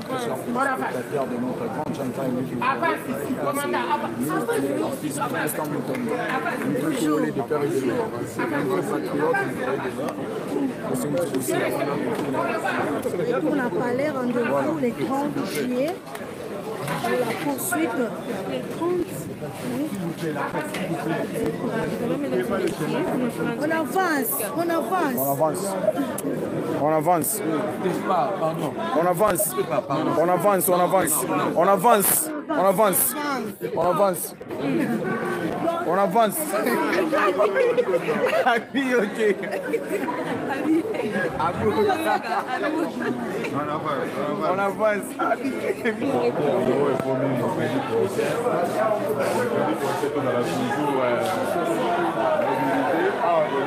spectateur de notre grande chanteuse on a parlé rendez-vous les 30 juillet pour la poursuite les 30. On avance. On avance. On avance. On avance. On avance. On avance. On avance. On avance. On avance. On avance. On avance.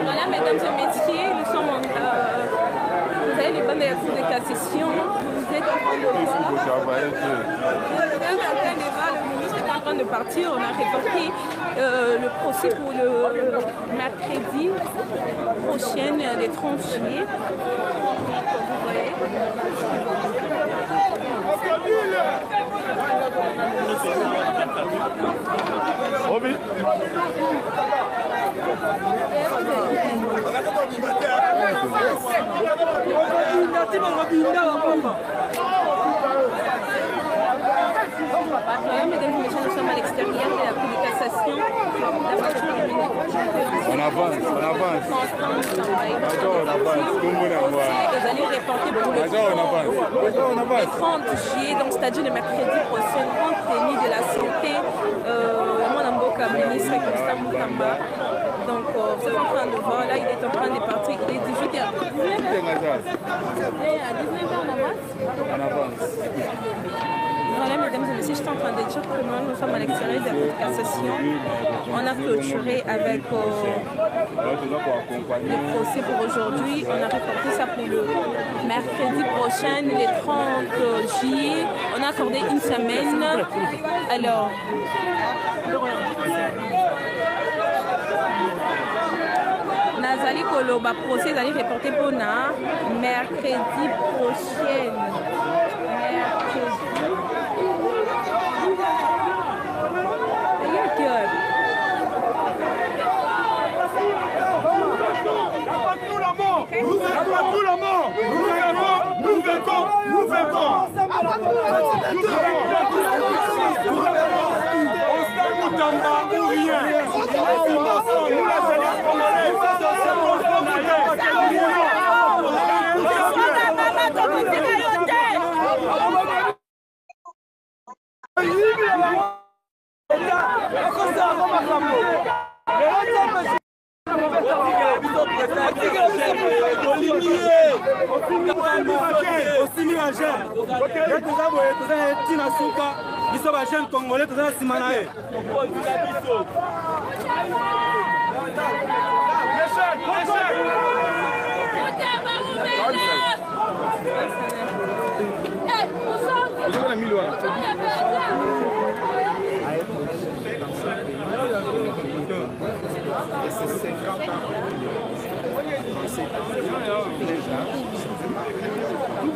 Voilà, mesdames et messieurs, nous sommes vous avez les bandes de la Cour de cassation. Vous êtes en train de voir. Le ministre est en train de partir. On a reporté le procès pour le mercredi prochain, les 30 juillet. Vous voyez. Mesdames et messieurs, nous sommes à l'extérieur de la Cour de cassation. On avance, on avance. Vous allez reporter pour le 30 juillet, donc c'est-à-dire le mercredi prochain, compte tenu de la santé. Mon Mboka, ministre Constant Moukamba. Donc, vous êtes en train de voir, là, il est en train de partir. Il est 18h. À 19h, on avance. Voilà, mesdames et messieurs, je suis en train de dire que nous sommes à l'extérieur de la Cour de cassation. On a clôturé avec le procès pour aujourd'hui. On a reporté ça pour le mercredi prochain, le 30 juillet. On a accordé une semaine. Alors, Nazali Koloba procès allait reporter pour mercredi prochain.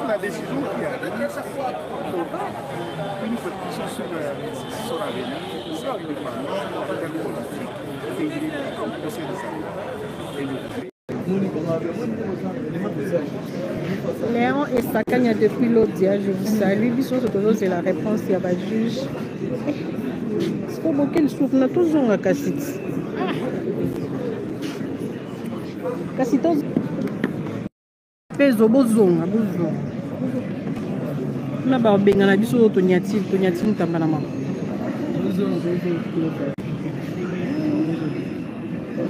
La décision qui a donné une pétition sur la venue, sur une Léon et Sakanya depuis l'Audia, je vous salue. Bisous, c'est la réponse, il y a un juge. C'est pas beaucoup de souffle, on a toujours un cassite. Cassite. Peso bozonga bozonga na ba benga na biso to nyati ntambana mama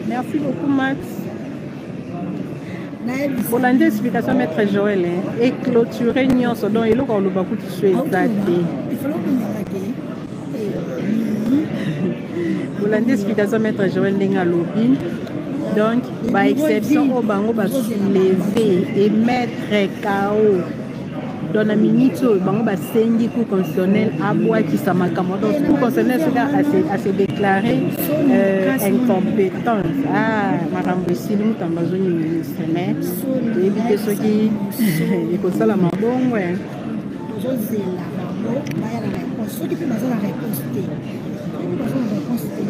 merci beaucoup Max. Pour l'explication maître Joël et clôturer nyonso donc il ko loba kuti souhaité pour l'explication maître Joël ndenga lobi. Donc, par exception, au bango va soulever et mettre KO dans la minute, au bango va sengi coup constitutionnel à bois qui s'amakamo. Donc, coup constitutionnel à se déclarer incompétence. Ah, madame Bessie, nous sommes dans une ministre, mais éviter ceux qui est comme ça la mabon, ouais. bazozela bango baya na réponse soki mpe baza na réponse te baza na réponse te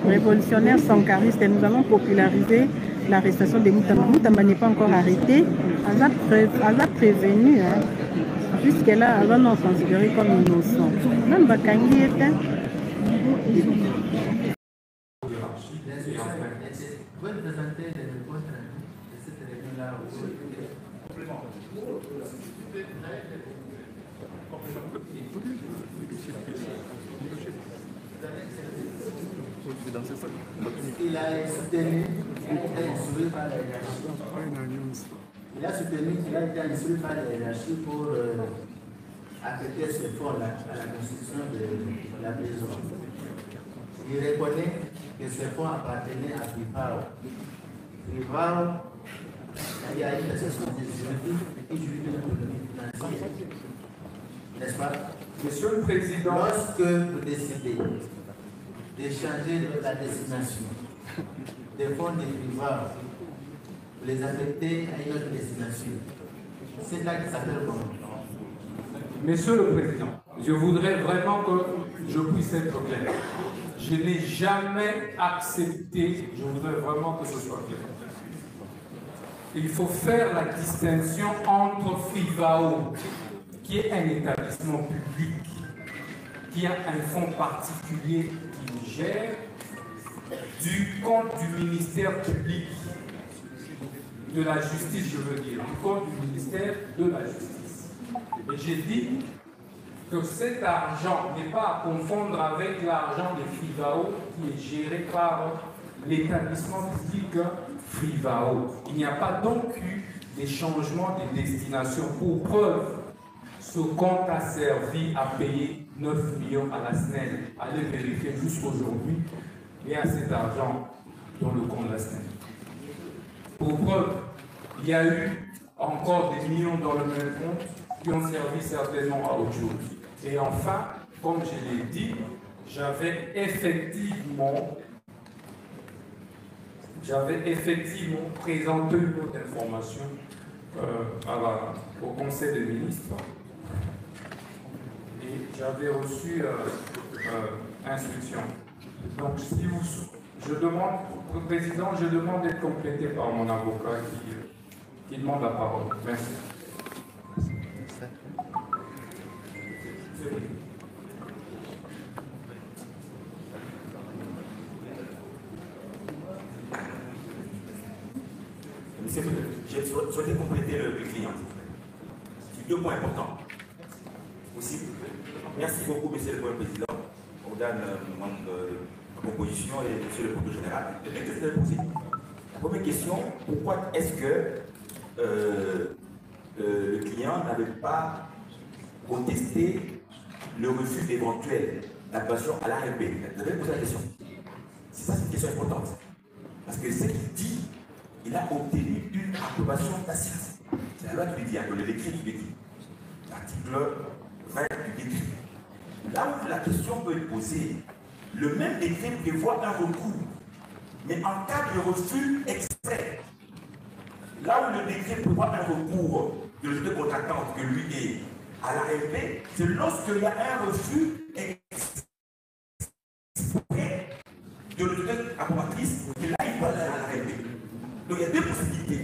Révolutionnaire sankariste, nous allons populariser l'arrestation de Moutamba. Moutamba n'est pas encore arrêté. Elle a prévenu, hein. Jusque-là, elle va nous considérer comme innocent. Même Bakangi était. Il a soutenu qu'il a été instruit par la hiérarchie pour affecter ce fonds-là à la construction de la maison. Il reconnaît que ce fonds appartenait à Privao. Privao, il y a une association des juridiques et juridiques financière. N'est-ce pas? Monsieur le Président, lorsque vous décidez de changer la destination des fonds de Privao, vous les affectez à une autre destination. C'est là que ça s'appelle comment? Monsieur le Président, je voudrais vraiment que je puisse être clair. Je n'ai jamais accepté, je voudrais vraiment que ce soit clair. Il faut faire la distinction entre Privao, qui est un établissement public, qui a un fonds particulier qui gère, du compte du ministère public, de la justice, je veux dire, du compte du ministère de la justice. Et j'ai dit que cet argent n'est pas à confondre avec l'argent de Privao qui est géré par l'établissement public Privao. Il n'y a pas donc eu des changements de destination. Pour preuve, ce compte a servi à payer 9 millions à la SNEL. Allez vérifier jusqu'aujourd'hui, il y a cet argent dans le compte de la SNEL. Pour preuve, il y a eu encore des millions dans le même compte qui ont servi certainement à autre chose. Et enfin, comme je l'ai dit, j'avais effectivement présenté une autre information au Conseil des ministres. Et j'avais reçu instruction. Donc, si vous, je demande, au Président, je demande d'être complété par mon avocat qui demande la parole. Merci. Monsieur, je souhaitais compléter le client. C'est deux points importants. Aussi, merci beaucoup, Monsieur le Président. On donne ma proposition et Monsieur le Président général. La première question, pourquoi est-ce que le client n'avait pas contesté le refus éventuel d'approbation à l'ARP? Vous avez posé la question. C'est ça, c'est une question importante. Parce que ce qu'il dit, il a obtenu une approbation tacite. C'est la loi qui lui dit, le décret qui lui dit. L'article 20 du décret. Là où la question peut être posée, le même décret prévoit un recours. Mais en cas de refus extrait, là où le décret prévoit un recours de l'autorité contractante que lui est à l'ARP, c'est lorsqu'il y a un refus exprès de l'autorité approbatrice que là il doit aller à l'ARP. Donc il y a deux possibilités.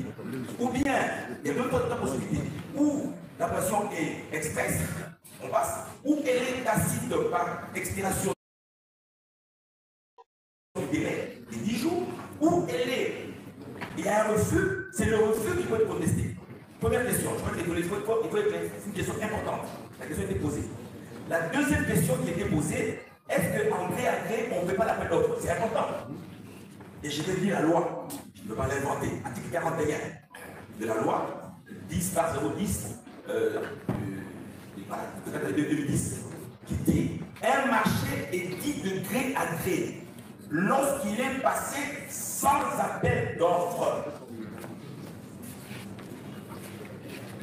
Ou bien, il y a deux possibilités. Ou la passion est expresse, on passe, ou elle est tacite par expiration du délai de 10 jours, ou il y a un refus, c'est le refus qui peut être contesté. Première question, je crois qu'il faut être c'est une question importante. La question a été posée. La deuxième question qui a été posée, est-ce qu'en gré à gré, on ne fait pas l'appel d'offres? C'est important. Et je vais lire la loi, je ne peux pas l'inventer, article 41 de la loi 10/010 de 2010, qui dit un marché est dit de gré à gré lorsqu'il est passé sans appel d'offres,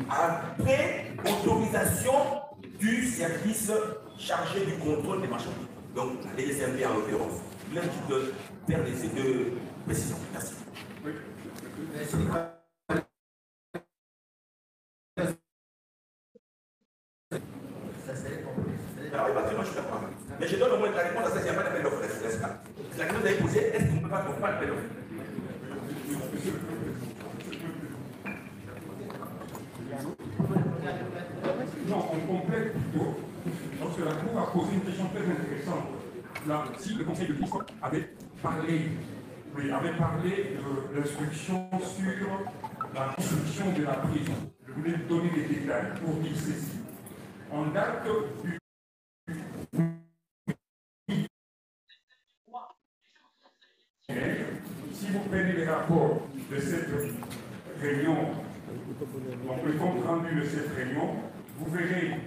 après autorisation du service chargé du contrôle des marchandises. Donc, la DGCMP en l'occurrence. Là, je peux faire ces deux précisions. Merci. Oui. Mais je donne au moins la réponse à ça, il n'y a pas d'appel d'offres, n'est-ce pas? La question que vous avez posée, est-ce qu'on ne peut pas d'appel d'offres? Non, on complète plutôt, parce que la Cour a posé une question très intéressante. Là, si le Conseil de ministres avait parlé de l'instruction sur la construction de la prison, je voulais donner des détails pour dire ceci. En date du si vous prenez les rapports de cette réunion, donc le compte rendu de cette réunion, vous verrez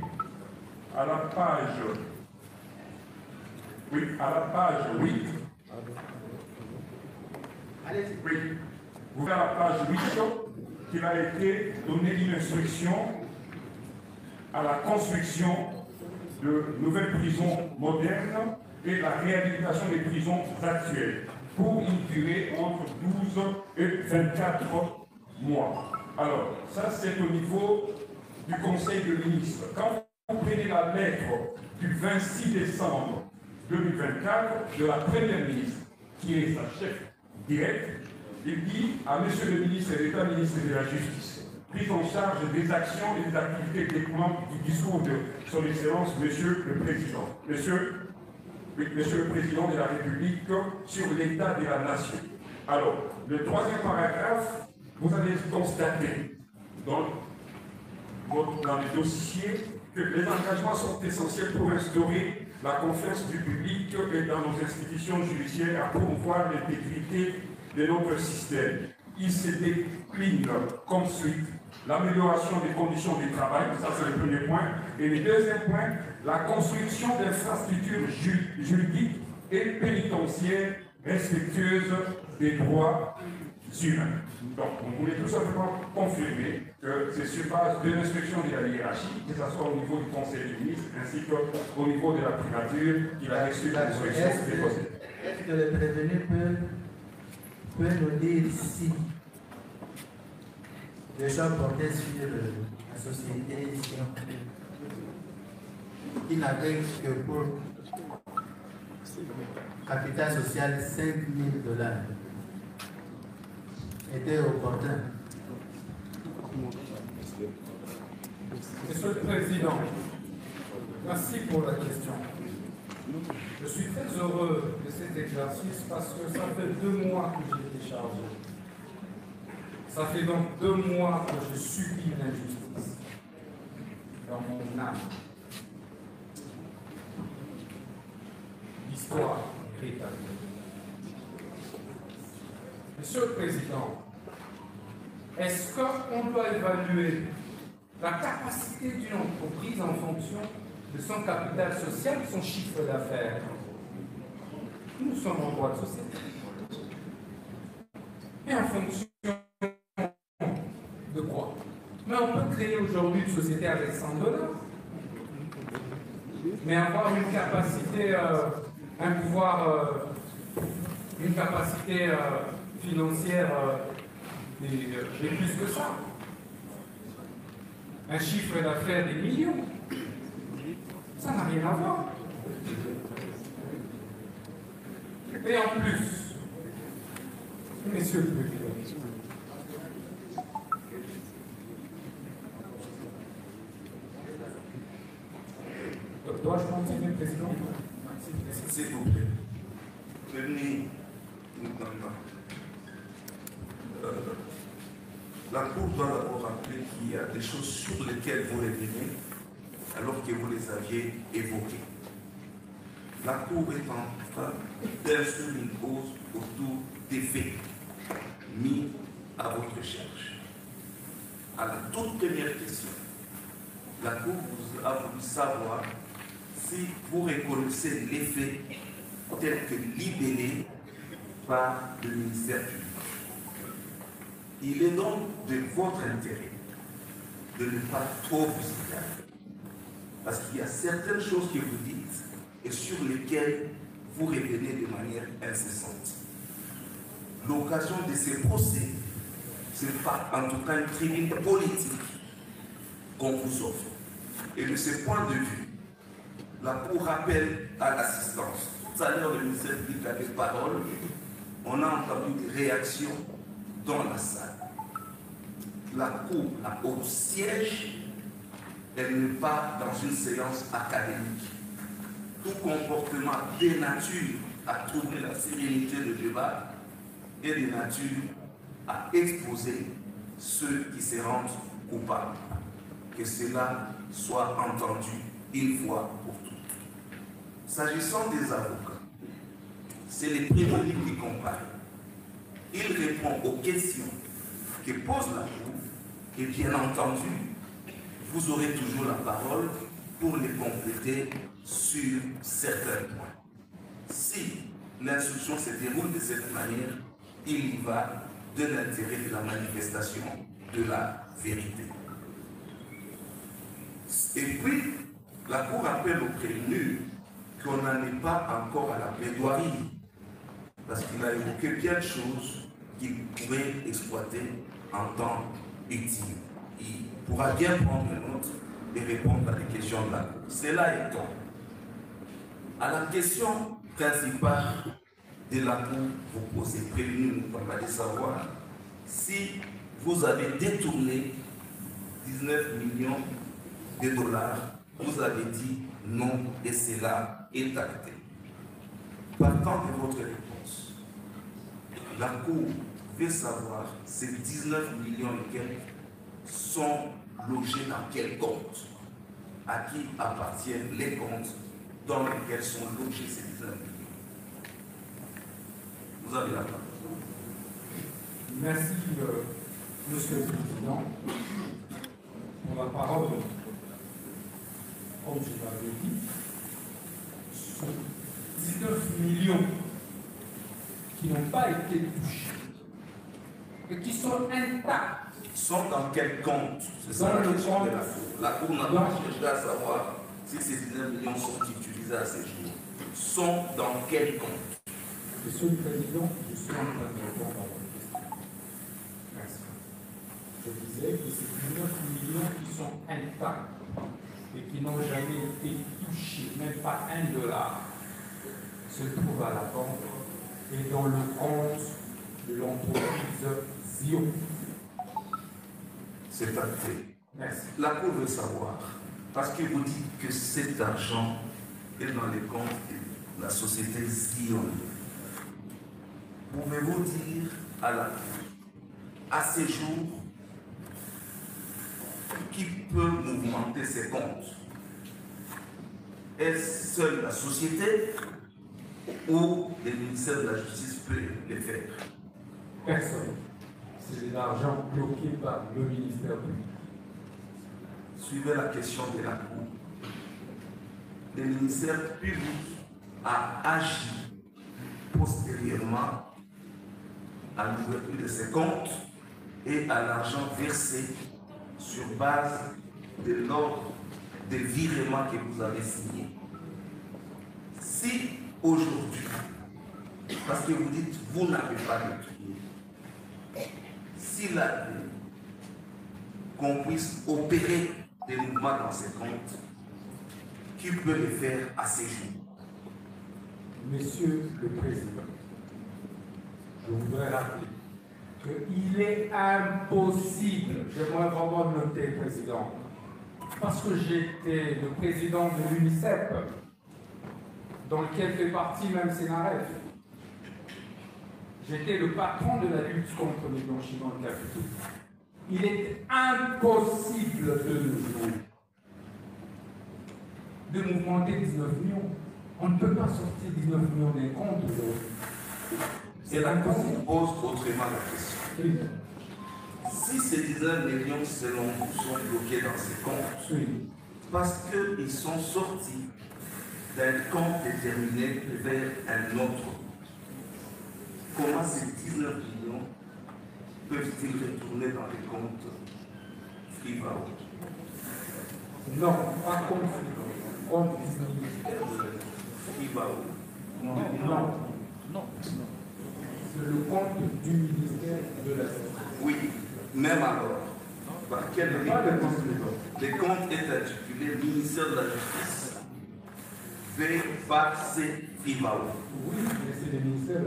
à la page 8, vous verrez à la page 8 qu'il a été donné une instruction à la construction de nouvelles prisons modernes et la réhabilitation des prisons actuelles pour une durée entre 12 et 24 mois. Alors, ça c'est au niveau du Conseil de ministres. Quand vous prenez la lettre du 26 décembre 2024 de la Première ministre, qui est sa chef directe, il dit à Monsieur le ministre et l'État ministre de la Justice, prise en charge des actions et des activités découlant du discours de Son Excellence, Monsieur le Président. Monsieur le Président de la République sur l'état de la nation. Alors, le troisième paragraphe, vous allez constater dans le dossier que les engagements sont essentiels pour instaurer la confiance du public et dans nos institutions judiciaires à promouvoir l'intégrité de notre système. Il se décline comme suit l'amélioration des conditions de travail, ça c'est le premier point, et le deuxième point, la construction d'infrastructures juridiques et pénitentiaires respectueuses des droits humains. Donc, on voulait tout simplement confirmer que c'est sur base de l'instruction de la hiérarchie, que ce soit au niveau du Conseil des ministres, ainsi qu'au niveau de la primature, qu'il a reçu l'instruction déposée. Est-ce que le prévenu peut nous dire si le choix portait sur la société qui n'avait que pour capital social 5 000 $, était opportun? Monsieur le Président, merci pour la question. Je suis très heureux de cet exercice parce que ça fait 2 mois que j'ai été chargé. Ça fait donc 2 mois que je subis l'injustice dans mon âme. L'histoire est à nous. Monsieur le Président, est-ce qu'on doit évaluer la capacité d'une entreprise en fonction de son capital social, son chiffre d'affaires? Nous sommes en droit de société. Et en fonction de quoi? Mais on peut créer aujourd'hui une société avec 100 $, mais avoir une capacité, un pouvoir, une capacité financière j'ai plus que ça. Un chiffre d'affaires des millions. Ça n'a rien à voir. Et en plus, Monsieur le Président, dois-je continuer, Président? S'il vous plaît. Venez nous la Cour doit d'abord rappeler qu'il y a des choses sur lesquelles vous revenez alors que vous les aviez évoquées. La Cour est en train d'instruire une cause autour des faits mis à votre recherche. À la toute première question, la Cour vous a voulu savoir si vous reconnaissez les faits tels que libellés par le ministère public. Il est donc de votre intérêt de ne pas trop vous égarer, parce qu'il y a certaines choses que vous dites et sur lesquelles vous revenez de manière incessante. L'occasion de ces procès, ce n'est pas en tout cas une tribune politique qu'on vous offre. Et de ce point de vue, la Cour rappelle à l'assistance. Tout à l'heure, le ministère public avait parole. On a entendu des réactions dans la salle. La Cour a au siège, elle n'est pas dans une séance académique. Tout comportement dénature à trouver la sérénité de débat et de nature à exposer ceux qui se rendent coupables. Que cela soit entendu une fois pour toutes. S'agissant des avocats, c'est les prévenus qui comparent. Il répond aux questions que pose la Cour et bien entendu, vous aurez toujours la parole pour les compléter sur certains points. Si l'instruction se déroule de cette manière, il y va de l'intérêt de la manifestation de la vérité. Et puis, la Cour appelle aux prévenus qu'on n'en est pas encore à la plaidoirie, parce qu'il a évoqué bien de choses qu'il pourrait exploiter en temps utile. Il pourra bien prendre note et répondre à des questions de la Cour. Cela étant, à la question principale de la Cour, vous posez, prévenu, nous parlons de savoir si vous avez détourné 19 millions de dollars, vous avez dit non et cela est acté. Partant de votre réponse, la Cour veut savoir ces 19 millions et quelques sont logés dans quel compte, à qui appartiennent les comptes dans lesquels sont logés ces 19 millions. Vous avez la parole. Merci, Monsieur le Président, pour la parole. Comme je l'avais dit, sur 19 millions qui n'ont pas été touchés et qui sont intacts. Sont dans quel compte? C'est ça la question de la Cour. La Cour n'a pas cherché à savoir si ces 19 millions sont utilisés à ces jours. Sont dans quel compte? Monsieur le Président, je suis en train de répondre à votre question. Merci. Je disais que ces 19 millions qui sont intacts et qui n'ont jamais été touchés, même pas $1, se trouvent à la banque et dans le compte de l'entreprise Zion. C'est acté. Merci. La Cour veut savoir, parce que vous dites que cet argent est dans les comptes de la société Zion. Pouvez-vous dire à la Cour, à ces jours, qui peut mouvementer ces comptes? Est-ce seule la société ou le ministère de la Justice peut les faire? Personne. C'est de l'argent bloqué par le ministère public. Suivez la question de la Cour. Le ministère public a agi postérieurement à l'ouverture de ses comptes et à l'argent versé sur base de l'ordre de virement que vous avez signé. Si aujourd'hui, parce que vous dites vous n'avez pas détruit, s'il a qu'on puisse opérer des mouvements dans ces comptes, qui peut le faire à ces jours? Monsieur le Président, je voudrais rappeler qu'il est impossible, j'aimerais vraiment noter, Président, parce que j'étais le président de l'UNICEF, dans lequel fait partie même Sénaref. J'étais le patron de la lutte contre le blanchiment de capitaux. Il est impossible de nos jours de mouvementer 19 millions. On ne peut pas sortir 19 millions des comptes aujourd'hui. Et la Cour pose autrement la question. Oui. Si ces 19 millions, selon vous, sont bloqués dans ces comptes, Oui. parce qu'ils sont sortis d'un compte déterminé vers un autre, comment ces 19 millions peuvent-ils retourner dans les comptes Frivao? Non, pas compte compte Frivao. Non. Non. C'est le compte du ministère de la Santé. Oui, même alors. Par quel Pas le compte le compte est intitulé ministère de la Justice. fait par ces FIBAO. Oui, mais c'est le ministère.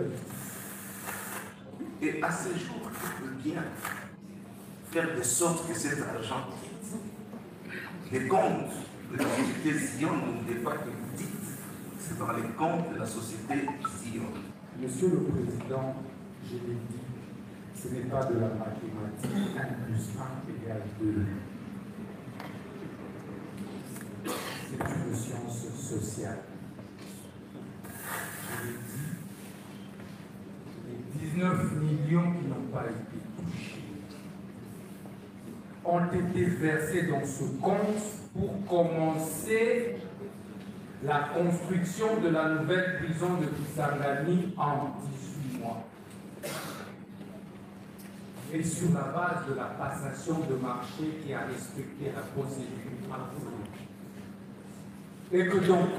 Et à ce jour, il peut bien faire de sorte que cet argent quitte les comptes de la société Zion, n'oubliez pas que vous dites, c'est dans les comptes de la société Zion. Monsieur le Président, je l'ai dit, ce n'est pas de la mathématique 1 plus 1 égale 2. C'est une science sociale. Je l'ai dit, les 19 millions qui n'ont pas été touchés ont été versés dans ce compte pour commencer la construction de la nouvelle prison de Kisangani en 18 mois. Et sur la base de la passation de marché qui a respecté la procédure absolue. Et que donc,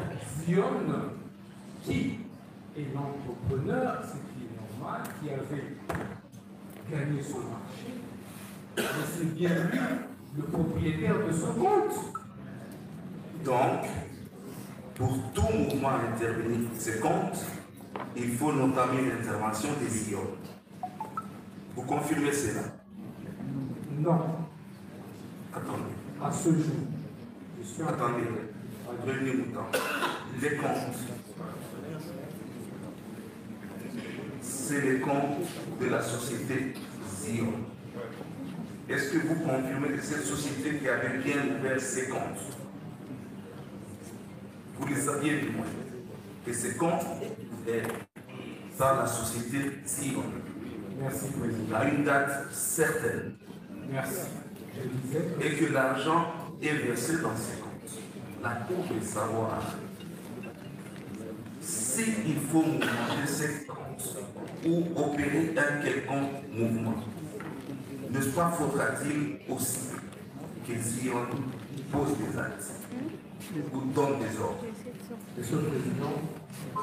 Zion, qui est l'entrepreneur, ce qui est normal, qui avait gagné ce marché, mais c'est bien lui le propriétaire de ce compte. Donc, pour tout mouvement à intervenir sur ces comptes, il faut notamment l'intervention des Zion. Vous confirmez cela? Non. Attendez. À ce jour, je suis Attendez. Revenez-nous-en. Les comptes. C'est les comptes de la société Zion. Est-ce que vous confirmez que cette société qui avait bien ouvert ses comptes, vous les saviez du moins, que ces comptes étaient dans la société Zion? Merci, Président. À une date certaine. Merci. Et que l'argent est versé dans ces comptes. La Cour veut savoir s'il faut mouvementer ces comptes ou opérer un quelconque mouvement. Ne pas faudra-t-il aussi que Zion pose des actes ou donne des ordres? Monsieur le Président,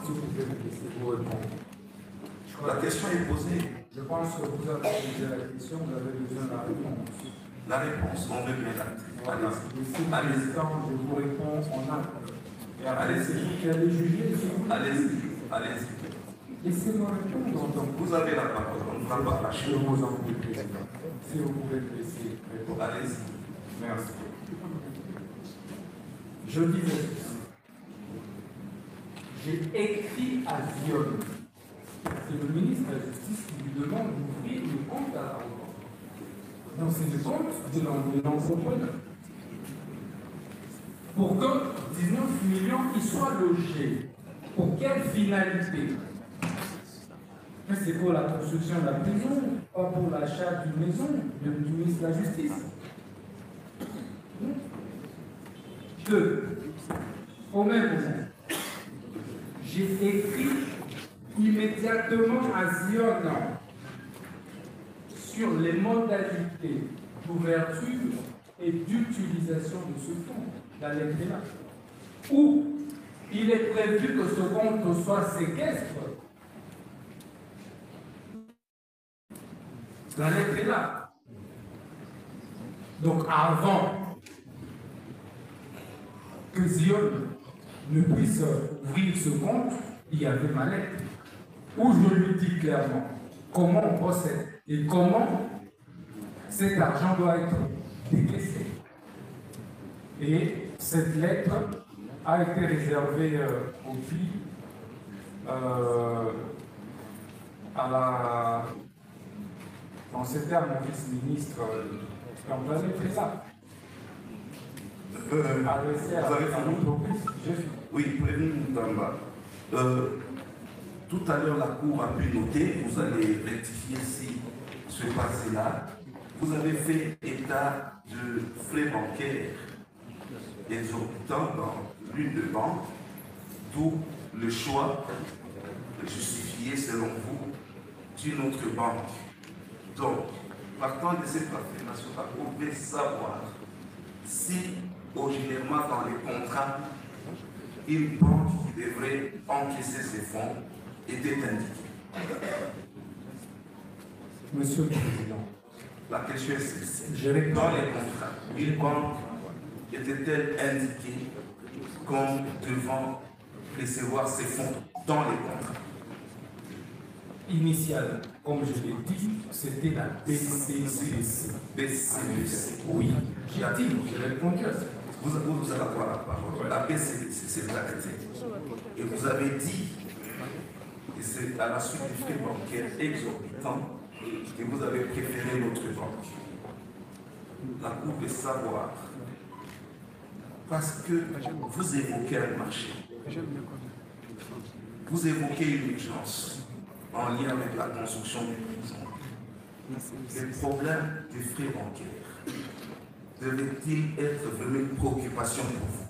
si vous pouvez me laisser vous répondre. La question est posée. Je pense que vous avez posé la question, vous avez besoin de la réponse. La réponse, on veut bien la. Allez-y. Allez-y. Je vous réponds en acte. Et après, Allez-y. c'est vous qui allez juger si vous. Allez-y. Allez-y. Laissez-moi répondre. Donc, vous avez la parole, on ne va pas lâcher. Je vous en prie, Président. Si vous pouvez me laisser répondre. Allez-y. Merci. Je disais ceci. J'ai écrit à Zion. C'est le ministre de la Justice qui lui demande d'ouvrir le compte à la Banque. Donc c'est le compte de l'entrepreneur. Pour que 19 millions y soient logés. Pour quelle finalité? C'est pour la construction de la prison, pas pour l'achat d'une maison du ministre de la Justice. 2. Au même moment, j'ai écrit immédiatement à Zion sur les modalités d'ouverture et d'utilisation de ce fonds, la lettre est là, où il est prévu que ce compte soit séquestre. La lettre est là. Donc avant que Zion ne puisse ouvrir ce compte, il y avait ma lettre, où je lui dis clairement comment on procède et comment cet argent doit être décaissé. Et cette lettre a été réservée aux filles à la... Bon, c'était à mon vice-ministre quand vous avez fait ça. Vous avez fini? Oui, prévenu Moutamba. Tout à l'heure, la Cour a pu noter, vous allez rectifier si ce passé-là, vous avez fait état de frais bancaires exorbitants dans l'une des banques, d'où le choix de justifier, selon vous, d'une autre banque. Donc, partant de cette affirmation, la Cour veut savoir si, originellement dans les contrats, une banque qui devrait encaisser ces fonds était indiquée. Monsieur le Président, la question est celle-ci. Dans les contrats, une banque était-elle indiquée comme devant recevoir ces fonds dans les contrats? Initial, comme je l'ai dit, c'était la BCBC. BCBC. Oui, j'ai répondu à ça. Vous avez la parole. La BCBC, c'est arrêté. Et vous avez dit que c'est à la suite des frais bancaires exorbitants que vous avez préféré notre banque. La Cour veut savoir, parce que vous évoquez un marché, vous évoquez une urgence en lien avec la construction des prisons. Le problème des frais bancaires devait-il être vraiment une préoccupation pour vous?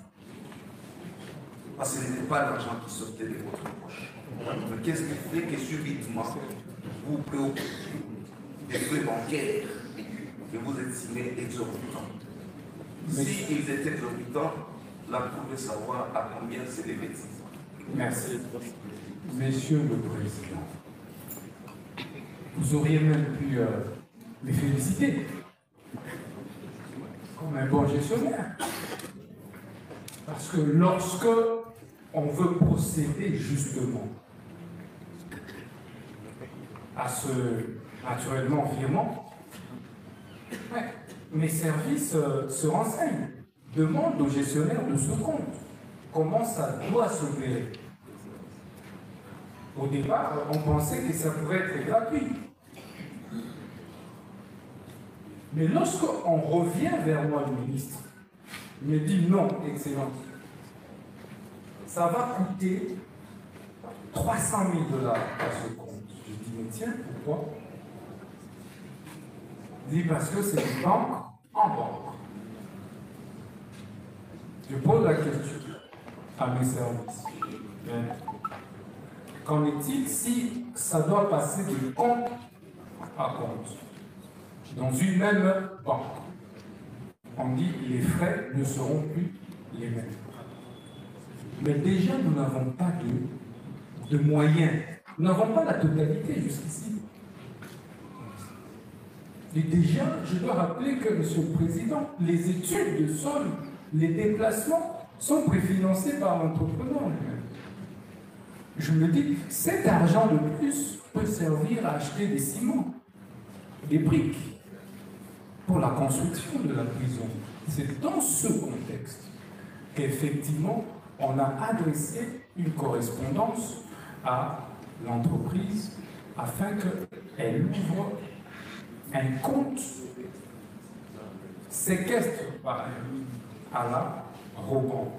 Parce que ce n'était pas l'argent qui sortait de votre poche. Mais qu'est-ce qui fait que subitement vous préoccupez des frais bancaires que vous estimez exorbitants? Si ils étaient exorbitants, la Cour veut savoir à combien c'est les bêtises. Merci. Monsieur le Président, vous auriez même pu me féliciter comme un bon gestionnaire. Parce que lorsque on veut procéder justement à ce, naturellement, virement, mes services se renseignent, demandent au gestionnaire de ce compte comment ça doit s'opérer. Au départ, on pensait que ça pouvait être gratuit. Mais lorsqu'on revient vers moi, le ministre, il me dit non, Excellence, ça va coûter 300 000 $ à ce compte. Je dis, mais tiens, pourquoi? Il dit, parce que c'est une banque en banque. Je pose la question à mes services. Qu'en est-il si ça doit passer de compte à compte dans une même banque? On dit les frais ne seront plus les mêmes. Mais déjà, nous n'avons pas de moyens. Nous n'avons pas la totalité jusqu'ici. Et déjà, je dois rappeler que, Monsieur le Président, les études de sol, les déplacements sont préfinancés par l'entrepreneur lui-même. Je me dis, cet argent de plus peut servir à acheter des ciments, des briques, pour la construction de la prison. C'est dans ce contexte qu'effectivement, on a adressé une correspondance à l'entreprise afin qu'elle ouvre un compte séquestre à la Robanque.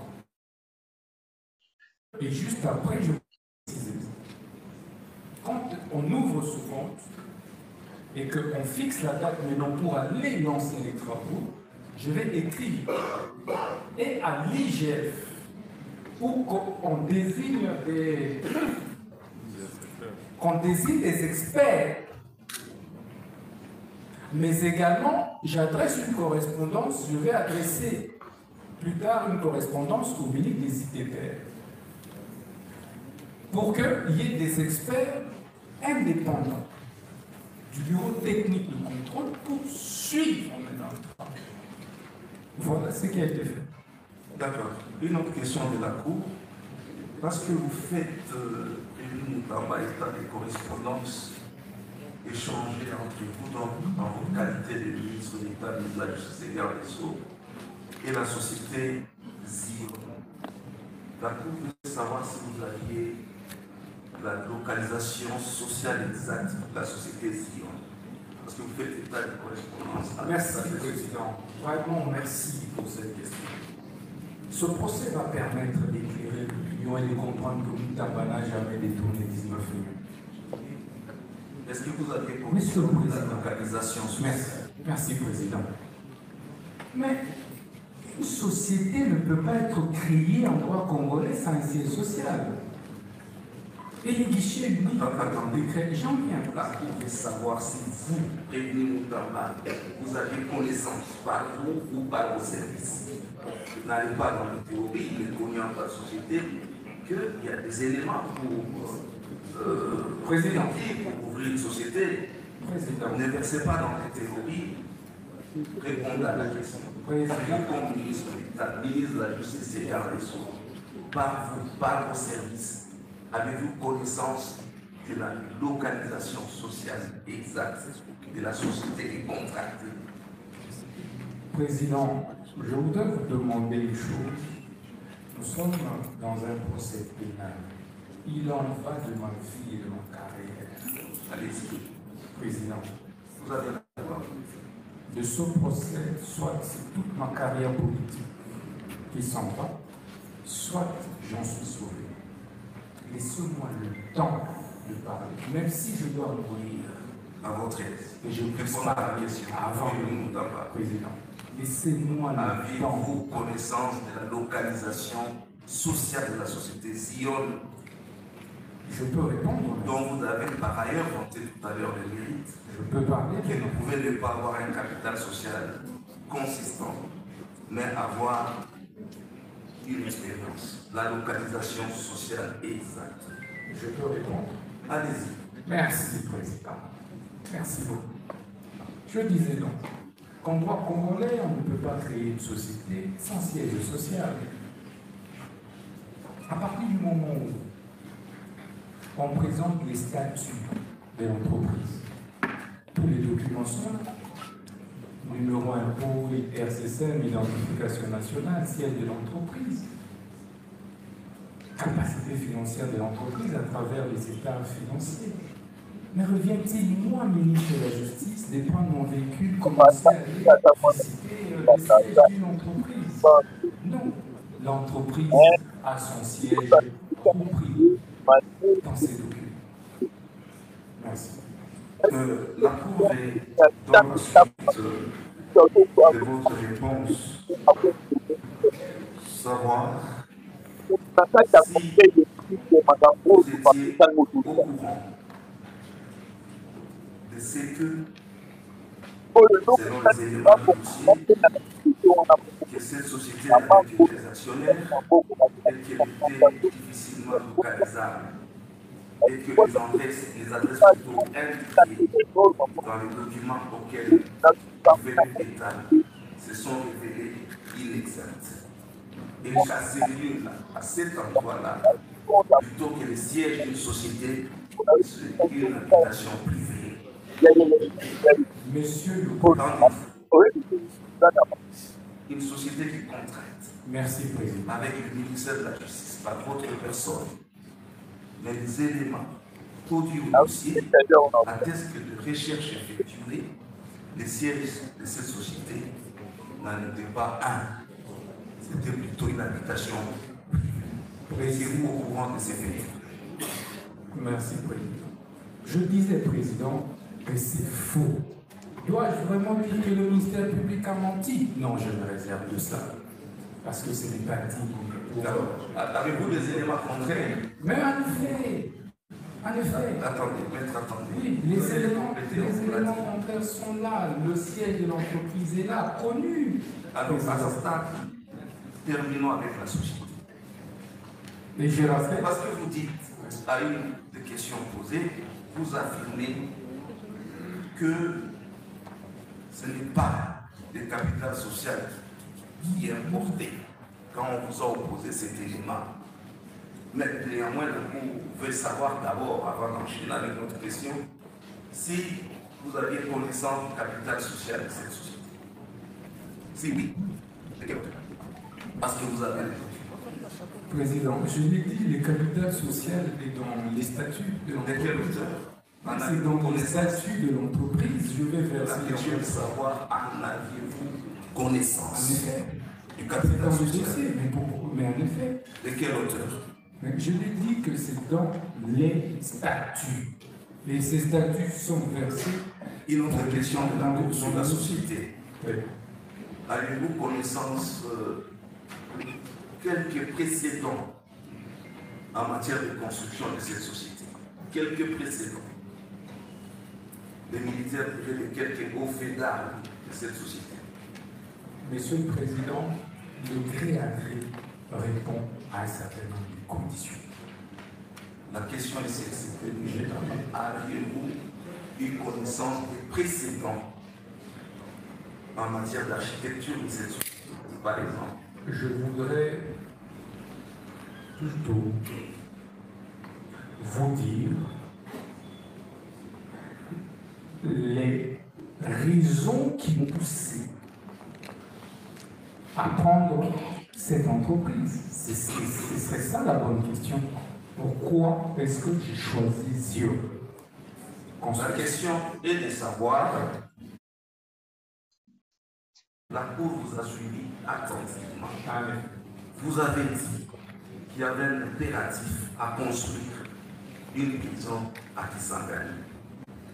Et juste après, je précise, quand on ouvre ce compte et qu'on fixe la date maintenant pour aller lancer les travaux, je vais écrire et à l'IGF pour qu'on désigne des experts. Mais également, j'adresse une correspondance, je vais adresser plus tard une correspondance au ministre des ITPR pour qu'il y ait des experts indépendants du bureau technique de contrôle pour suivre maintenant le travail. Voilà ce qui a été fait. D'accord. Une autre question de la Cour. Parce que vous faites une état de correspondance échangée entre vous dans votre qualité de ministre d'État, ministre de la Justice et Garde des Sceaux, et la société Zion. La Cour veut savoir si vous aviez la localisation sociale exacte de la société Zion. Parce que vous faites état de correspondance. Merci, Président. Vraiment, merci pour cette question. Ce procès va permettre d'éclairer l'opinion et de comprendre que Moutamba n'a jamais détourné 19 millions. Est-ce que vous avez pour la localisation sociale? Merci, Président. Mais une société ne peut pas être créée en droit congolais sans un siège social. Et les guichets uniques, j'en viens. La Cour veut savoir si vous, prévenu Moutamba, vous avez connaissance par vous ou par vos services. Vous n'allez pas dans la théorie, il est connu en la société qu'il y a des éléments pour ouvrir une société. Président. Ne versez pas dans la théorie, répondez à la question. Vous, comme ministre d'État, ministre de la Justice et Garde des Sceaux, par vos services, avez-vous connaissance de la localisation sociale exacte de la société qui est contractée? Président, je voudrais vous demander une chose. Nous sommes dans un procès pénal. Il en va de ma vie et de ma carrière. Allez-y. Président, Vous avez la parole. de ce procès, soit c'est toute ma carrière politique qui s'en va, soit j'en suis sauvé. Laissez-moi le temps de parler, même si je dois mourir. À votre aise. Et je ne puisse Répondre pas à la question. avant Oui, le oui, président. Laissez-moi le temps. Avez-vous connaissance de la localisation sociale de la société Zion, Je peux répondre. dont vous avez par ailleurs vanté tout à l'heure le mérite, Je peux parler. que ne pouvait ne pas avoir un capital social consistant, mais avoir une expérience, la localisation sociale exacte. Je peux répondre. Allez-y. Merci, Président. Merci beaucoup. Je disais donc qu'en droit congolais, on ne peut pas créer une société sans siège social. À partir du moment où on présente les statuts de l'entreprise, tous les documents sont là. Numéro impôt, RCCM, identification nationale, siège de l'entreprise, capacité financière de l'entreprise à travers les états financiers. Mais revient-il, moi, ministre de la Justice, de prendre mon véhicule, commencer à aller visiter le siège d'une entreprise? Non. L'entreprise a son siège compris dans ses documents. Merci. La Cour est dans la suite de votre réponse savoir si vous étiez au courant de ce que, selon les éléments du dossier, que cette société avait des actionnaires et qu'elle était difficilement localisable et que les adresses plutôt indiquées dans les documents auxquels fait l'État se sont révélées inexactes. Et qu'à à cet endroit-là, plutôt que le siège d'une société, c'est une habitation privée. Monsieur le une société qui contracte. Merci, Président. Avec le ministère de la Justice, par votre personne. Mais les éléments produits au dossier attestent que de recherches effectuées, le siège de cette société n'en était pas un. C'était plutôt une habitation. Êtes-vous au courant de ces faits? Merci, Président. Je disais, Président, que c'est faux. Dois-je vraiment dire que le ministère public a menti? Non, je me réserve de ça. Parce que ce n'est pas digne. D'accord. Avez-vous des éléments contraires? Mais en effet, attendez, maître, attendez. Oui, les éléments contraires sont là. Le siège de l'entreprise est là, connu. Alors, à ce stade, terminons avec la société. Et je rappelle. Parce que vous dites, à une des questions posées, vous affirmez que ce n'est pas le capital social qui est importé quand on vous a opposé cet élément. Mais néanmoins, le cours veut savoir d'abord, avant d'enchaîner avec notre question, si vous aviez connaissance du capital social de cette société. Si oui, parce que vous avez les documents. Président, je l'ai dit, le capital social est dans les statuts de l'entreprise. C'est dans les statuts de l'entreprise. Je vais verser. La question est de savoir, en aviez-vous connaissance? En effet. Du capital dans le social. dossier, mais en effet. De quelle hauteur? Je l'ai dit que c'est dans les statuts. Et ces statuts sont versés. Une autre question sur la société. Oui. Avez-vous connaissance quelques précédents en matière de construction de cette société? Quelques précédents. Les militaires privaient de quelques hauts faits d'armes de cette société. Monsieur le Président, le gré à gré répond à un certain nombre de conditions. La question est celle-ci. Aviez-vous une connaissance des précédents en matière d'architecture de cette société, par exemple? Je voudrais plutôt vous dire les raisons qui m'ont poussé à prendre cette entreprise. Ce serait ça la bonne question. Pourquoi est-ce que j'ai choisi Zio? La question est de savoir, la Cour vous a suivi attentivement. Amen. Vous avez dit qu'il y avait un impératif à construire une prison à Kisangani,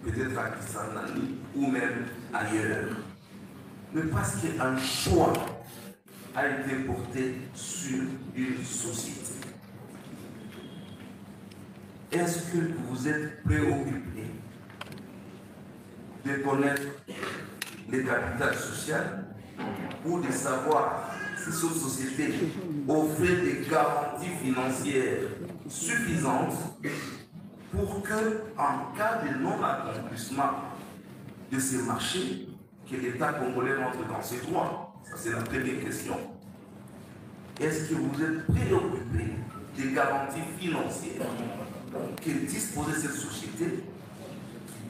peut-être à Kisangani ou même ailleurs. Mais parce qu'un choix a été porté sur une société. Est-ce que vous êtes préoccupé de connaître les capitales sociales ou de savoir si cette société offrait des garanties financières suffisantes pour que, en cas de non-accomplissement de ces marchés, que l'État congolais rentre dans ses droits? Ça, c'est la première question. Est-ce que vous êtes préoccupé des garanties financières que disposait cette société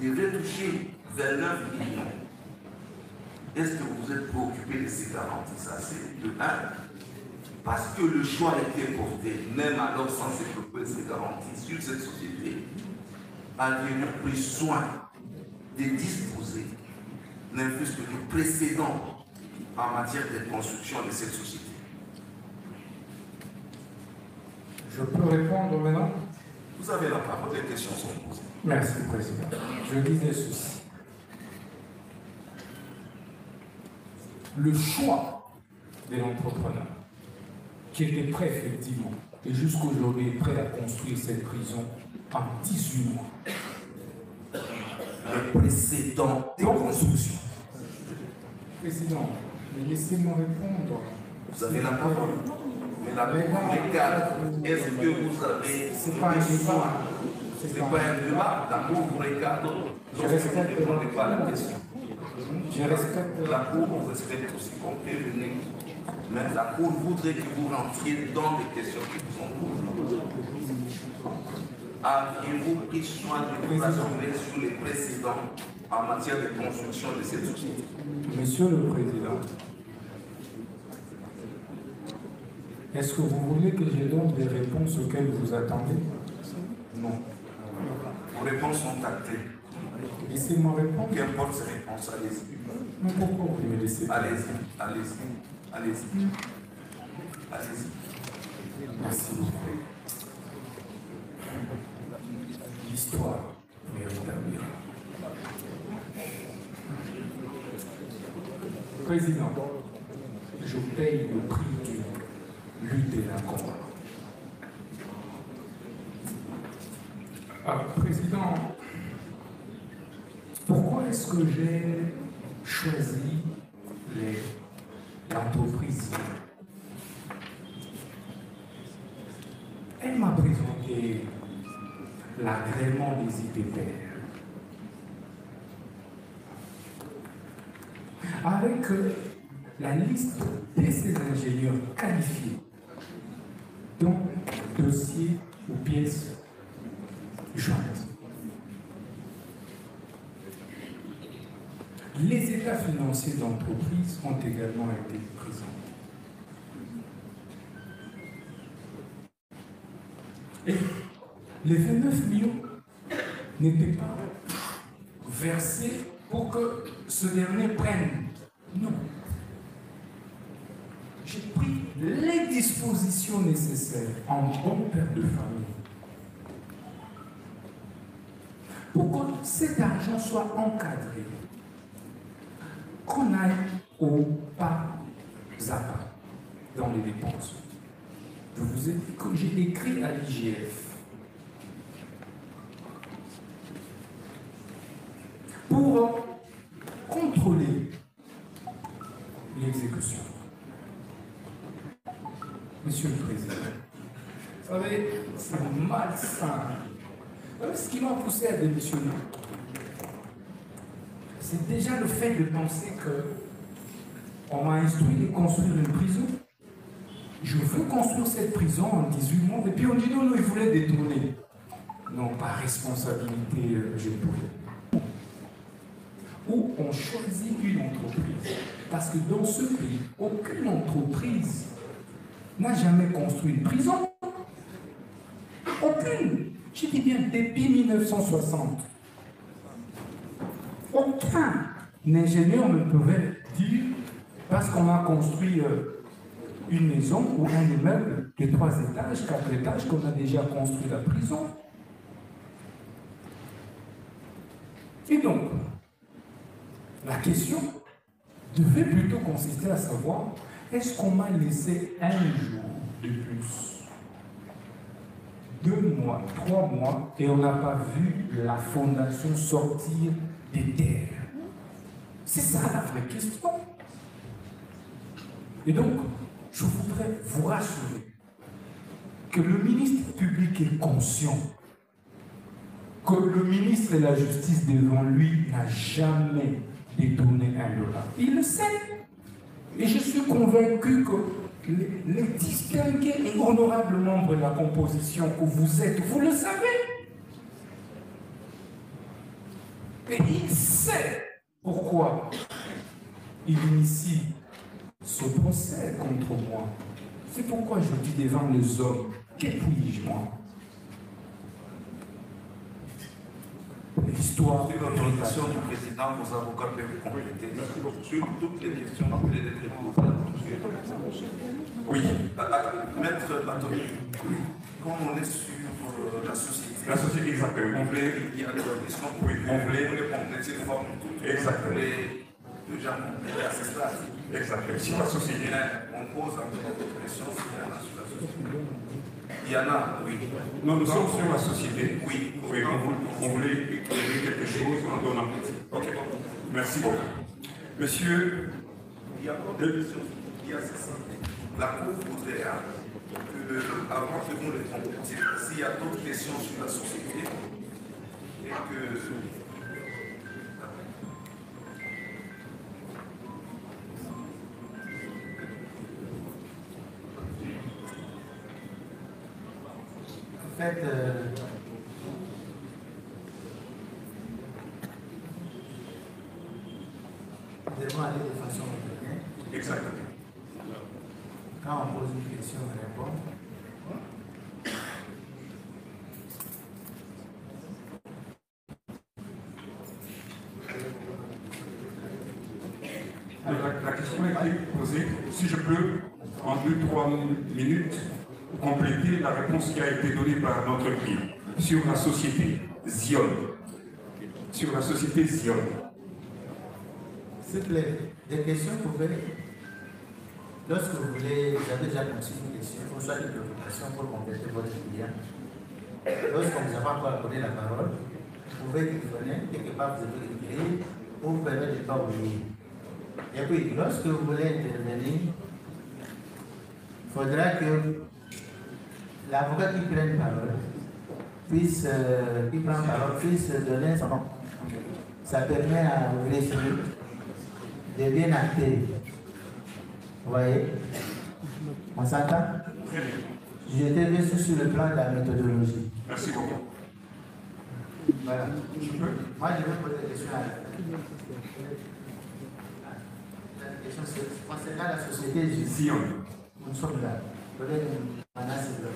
qui devait toucher 29 millions? Est-ce que vous êtes préoccupé de ces garanties? Ça, c'est de 1. Parce que le choix a été porté, même alors sans développer ces garanties sur cette société, aviez-vous pris soin de disposer d'un plus que le précédent en matière de construction de cette société? Je peux répondre maintenant? Vous avez la parole, les questions sont posées. Merci, Président. Je disais ceci. Le choix de l'entrepreneur, qui était prêt effectivement, et jusqu'aujourd'hui est prêt à construire cette prison en 18 mois. Le précédent de construction. Président, laissez-moi répondre. Vous avez la parole. Mais la cadre, est-ce que vous avez... C'est pas un débat. C'est pas un débat. La Cour vous regarde. Je respecte. Ne répondez pas à la question. Je respecte. La Cour vous respecte aussi comme prévenu. Mais la Cour voudrait que vous rentriez dans les questions qui vous sont posées. Aviez-vous pris soin de vous assurer sur les précédents en matière de construction de cette société? Monsieur le Président, est-ce que vous voulez que je donne des réponses auxquelles vous attendez? Non. Vos réponses sont actées. Laissez-moi répondre. Qu'importe ces réponses, allez-y. Mais pourquoi vous me laissez pas? Allez-y, allez-y, allez-y. Allez-y. Merci beaucoup. L'histoire mérite un miracle. Président, je paye le prix d'une lutte et d'un combat. Président, pourquoi est-ce que j'ai choisi l'entreprise? Elle m'a présenté l'agrément des IPPR avec la liste de ces ingénieurs qualifiés, dont dossiers ou pièces jointes. Les états financiers d'entreprise ont également été présentés. Et les 29 millions n'étaient pas versés pour que ce dernier prenne. Non. J'ai pris les dispositions nécessaires en bon père de famille pour que cet argent soit encadré, qu'on aille au pas à pas dans les dépenses. Je vous ai dit que j'ai écrit à l'IGF pour contrôler l'exécution. Monsieur le Président, vous savez, c'est malsain. Ce qui m'a poussé à démissionner, c'est déjà le fait de penser qu'on m'a instruit de construire une prison je veux construire cette prison en 18 mois. Et puis on dit non, non, il voulait détourner. Non, par responsabilité, j'ai trouvé. Ou on choisit une entreprise. Parce que dans ce pays, aucune entreprise n'a jamais construit une prison. Aucune. Je dis bien depuis 1960. Aucun ingénieur ne pouvait dire, parce qu'on a construit une maison ou un immeuble de 3 étages, 4 étages, qu'on a déjà construit la prison. Et donc, la question devait plutôt consister à savoir, est-ce qu'on m'a laissé un jour de plus, 2 mois, 3 mois, et on n'a pas vu la fondation sortir des terres? C'est ça la vraie question. Et donc, je voudrais vous rassurer que le ministre public est conscient que le ministre de la Justice devant lui n'a jamais détourné $1. Il le sait. Et je suis convaincu que les distingués et honorables membres de la composition que vous êtes, vous le savez. Et il sait pourquoi il initie ce procès contre moi. C'est pourquoi je dis devant les hommes, que puis-je moi? L'histoire de l'autorisation du président, vos avocats peuvent compléter sur toutes les questions que les députés. Oui. Maître Batory, comme on est sur la société. La société, exactement. Il y a des questions pour compléter les formes. Exactement. Les gens compléter à ce stade. Exactement. Sur la société. On pose un peu de questions sur la société. Il y en a, oui. Nous sommes sur la société. Oui. Oui, on voulait éclairer quelque chose en donnant. Ok. Merci beaucoup. Monsieur. Il y a encore des questions. Il y a ça. La Cour voudrait que, avant que nous les complétions, s'il y a d'autres questions sur la société, et que. En fait, nous devons aller de façon ordinaire. Exactement. Quand on pose une question, on répond. La question a été posée. Si je peux, en 2-3 minutes, compléter la réponse qui a été donnée par notre prix sur la société Zion. Sur la société Zion. S'il vous plaît, des questions, vous pouvez. Lorsque vous voulez, vous avez déjà conçu une question, ou soit une préoccupation pour compléter votre client. Lorsqu'on vous a pas encore accordé la parole, vous pouvez téléphoner, quelque part vous avez écrit, ou vous pouvez ne pas oublier. Et puis, lorsque vous voulez intervenir, il faudra que l'avocat qui prend parole puisse, donner son nom. Ça permet à l'ogresseur de bien acter. Vous voyez? On s'entend? Je t'ai sur le plan de la méthodologie. Merci beaucoup. Voilà. Moi, je vais poser des questions à la question concernant la société Zion. Nous sommes là. Maintenant, c'est le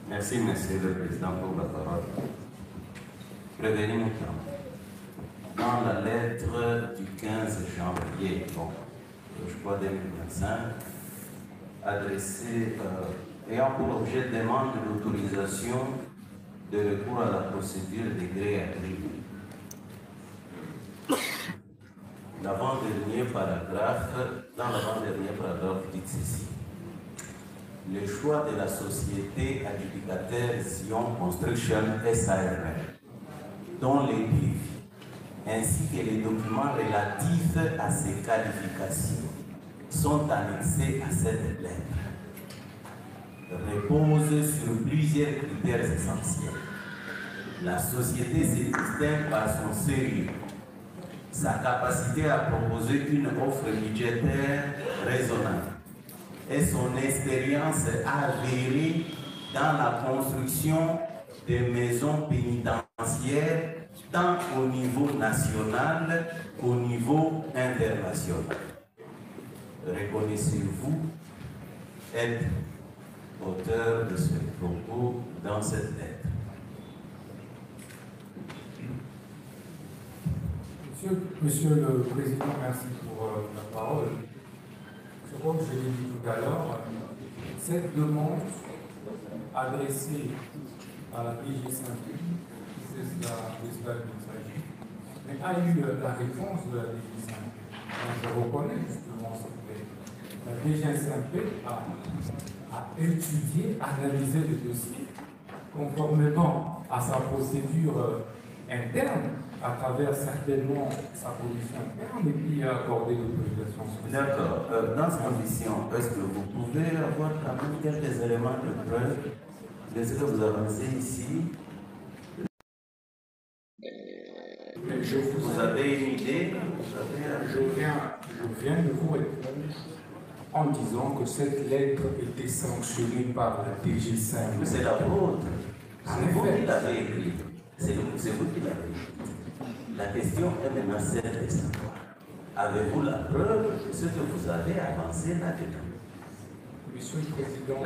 Merci, Monsieur le Président, pour la parole. Prévenez-nous. Dans la lettre du 15 janvier, je crois 2025, adressée, ayant pour objet de demande l'autorisation de recours à la procédure des gré à gré. L'avant-dernier paragraphe, dans l'avant-dernier paragraphe, dit ceci. Le choix de la société adjudicataire Zion Construction SARL, dont les briefs, ainsi que les documents relatifs à ces qualifications, sont annexés à cette lettre. repose sur plusieurs critères essentiels. La société se distingue par son sérieux, sa capacité à proposer une offre budgétaire raisonnable et son expérience avérée dans la construction des maisons pénitentiaires tant au niveau national qu'au niveau international. Reconnaissez-vous être auteur de ce propos dans cette lettre? Monsieur le Président, merci pour la parole. Comme je l'ai dit tout à l'heure, cette demande adressée à la DG5, c'est la principale mais a eu la réponse de la DG5. Je reconnais justement cette lettre. La DG5 a étudié, analysé le dossier conformément à sa procédure interne, à travers certainement sa position interne, et puis a accordé l'autorisation. D'accord. Dans ces conditions, est-ce que vous pouvez avoir quand même quelques éléments de preuve de ce que vous avancez ici? Vous avez une idée? Je viens de vous répondre en disant que cette lettre était sanctionnée par la DG5. C'est la vôtre. C'est vous qui l'avez écrite. C'est vous qui l'avez écrite. La question est maintenant celle de savoir. Avez-vous la preuve de ce que vous avez avancé là-dedans? Monsieur le Président,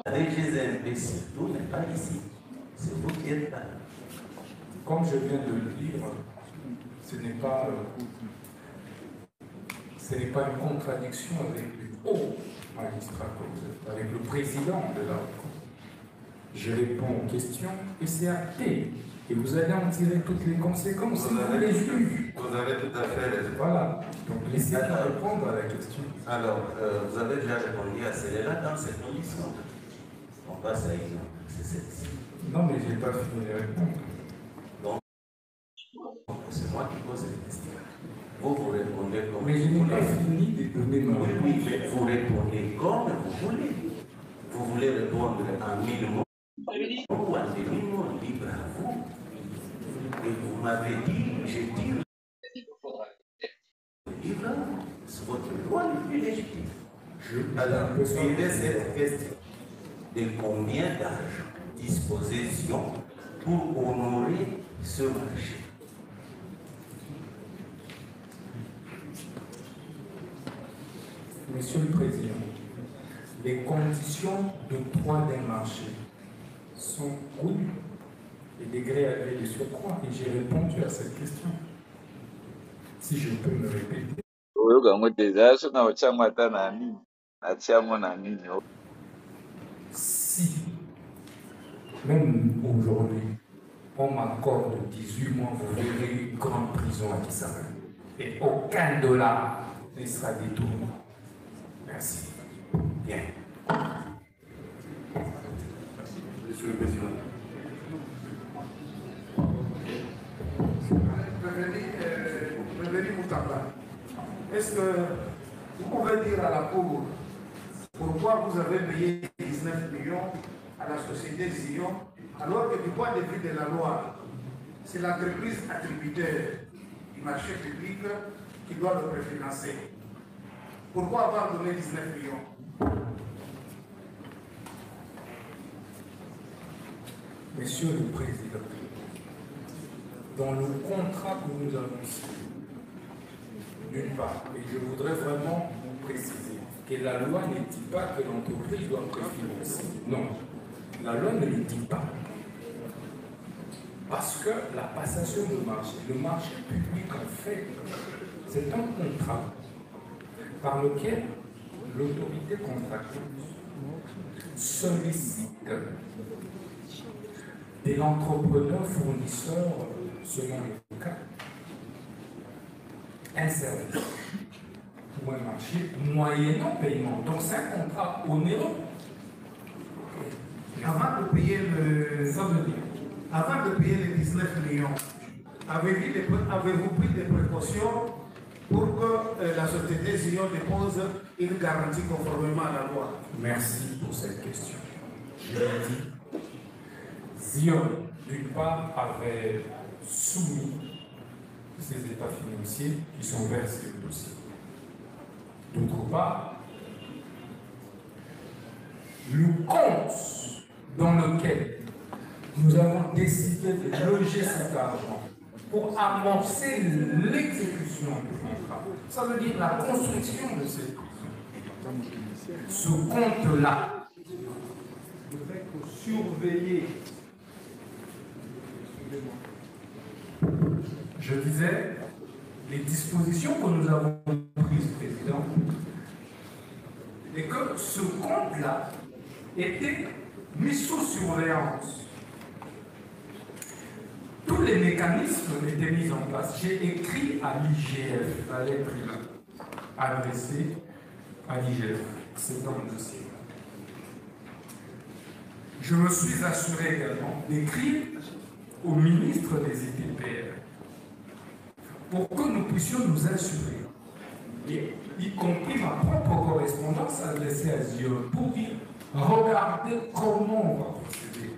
la DG5 surtout n'est pas ici. C'est vous qui êtes là. Comme je viens de le dire, ce n'est pas une contradiction avec le haut magistrat, avec le président de la Cour. Je réponds aux questions et c'est acté. Et vous allez en tirer toutes les conséquences. Vous avez tout à fait raison. Voilà. Donc laissez-moi répondre à la question. Alors, vous avez déjà répondu à celle-là dans cette condition. On passe à une. C'est celle-ci. Non, mais je n'ai pas fini de répondre. Donc, c'est moi qui pose les questions. Vous répondez comme mais je n'ai pas fini de donner mon réponse. Oui, mais vous répondez comme vous voulez. Vous voulez répondre en 1000 mots ou en 2000 mots, libre à vous. Et vous m'avez dit, j'ai dit, libre, c'est votre droit le plus légitime. Alors, suivez cette question. De combien d'argent disposition pour honorer ce marché? Monsieur le Président, les conditions d'octroi d'un marché sont connues et degré de surcroît, et j'ai répondu à cette question. Si je peux me répéter. Si, même aujourd'hui, on m'accorde 18 mois, vous verrez une grande prison à Kisara. Et aucun dollar ne sera détourné. Merci. Bien. Monsieur le Président. Prévenu Moutamba, est-ce que vous pouvez dire à la Cour pourquoi vous avez payé 19 millions à la société Zion, alors que du point de vue de la loi, c'est l'entreprise attributaire du marché public qui doit le préfinancer? Pourquoi avoir donné 19 millions? Monsieur le Président, dans le contrat que nous avons signé, d'une part, et je voudrais vraiment vous préciser que la loi ne dit pas que l'entreprise doit préfinancer. Non, la loi ne le dit pas. Parce que la passation de marché, le marché public en fait, c'est un contrat par lequel l'autorité contractuelle sollicite de l'entrepreneur fournisseur, selon le cas, un service ou un marché moyennant paiement. Donc c'est un contrat onéreux. Avant de payer Ça veut dire, avant de payer les 19 millions, avez-vous pris des précautions pour que la société Zion dépose une garantie conformément à la loi? merci pour sur cette question. Je l'ai dit, Zion, d'une part, avait soumis ses états financiers qui sont versés au dossier. D'autre part, le compte dans lequel nous avons décidé de loger cet argent pour amorcer l'exécution du contrat, ça veut dire la construction de cette maison. Ce compte-là devrait être surveillé. Je disais, les dispositions que nous avons prises, Président, et que ce compte-là était mis sous surveillance. Tous les mécanismes étaient mis en place. J'ai écrit à l'IGF, la lettre adressée à l'IGF. C'est dans le dossier. Je me suis assuré également d'écrire au ministre des ITPR pour que nous puissions nous assurer, et y compris ma propre correspondance adressée à Zion, pour dire regardez comment on va procéder.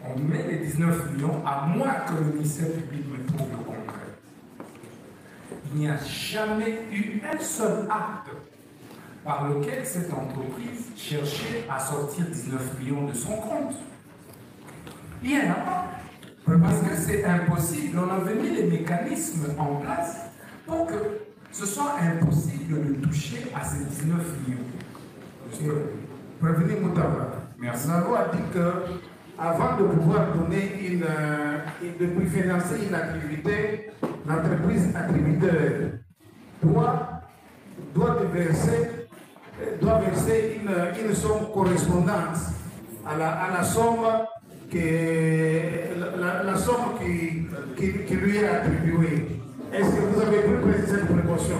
On met les 19 millions à moins que le ministère public me prouve le contraire. Il n'y a jamais eu un seul acte par lequel cette entreprise cherchait à sortir 19 millions de son compte. Il n'y en a pas. Parce que c'est impossible. On avait mis les mécanismes en place pour que ce soit impossible de toucher à ces 19 millions. Monsieur, prévenez Moutaba. Merci. La loi dit que avant de pouvoir donner de financer une activité, l'entreprise attributeur doit verser une somme correspondante à la somme la somme qui lui est attribuée. Est-ce que vous avez pu préciser cette précaution?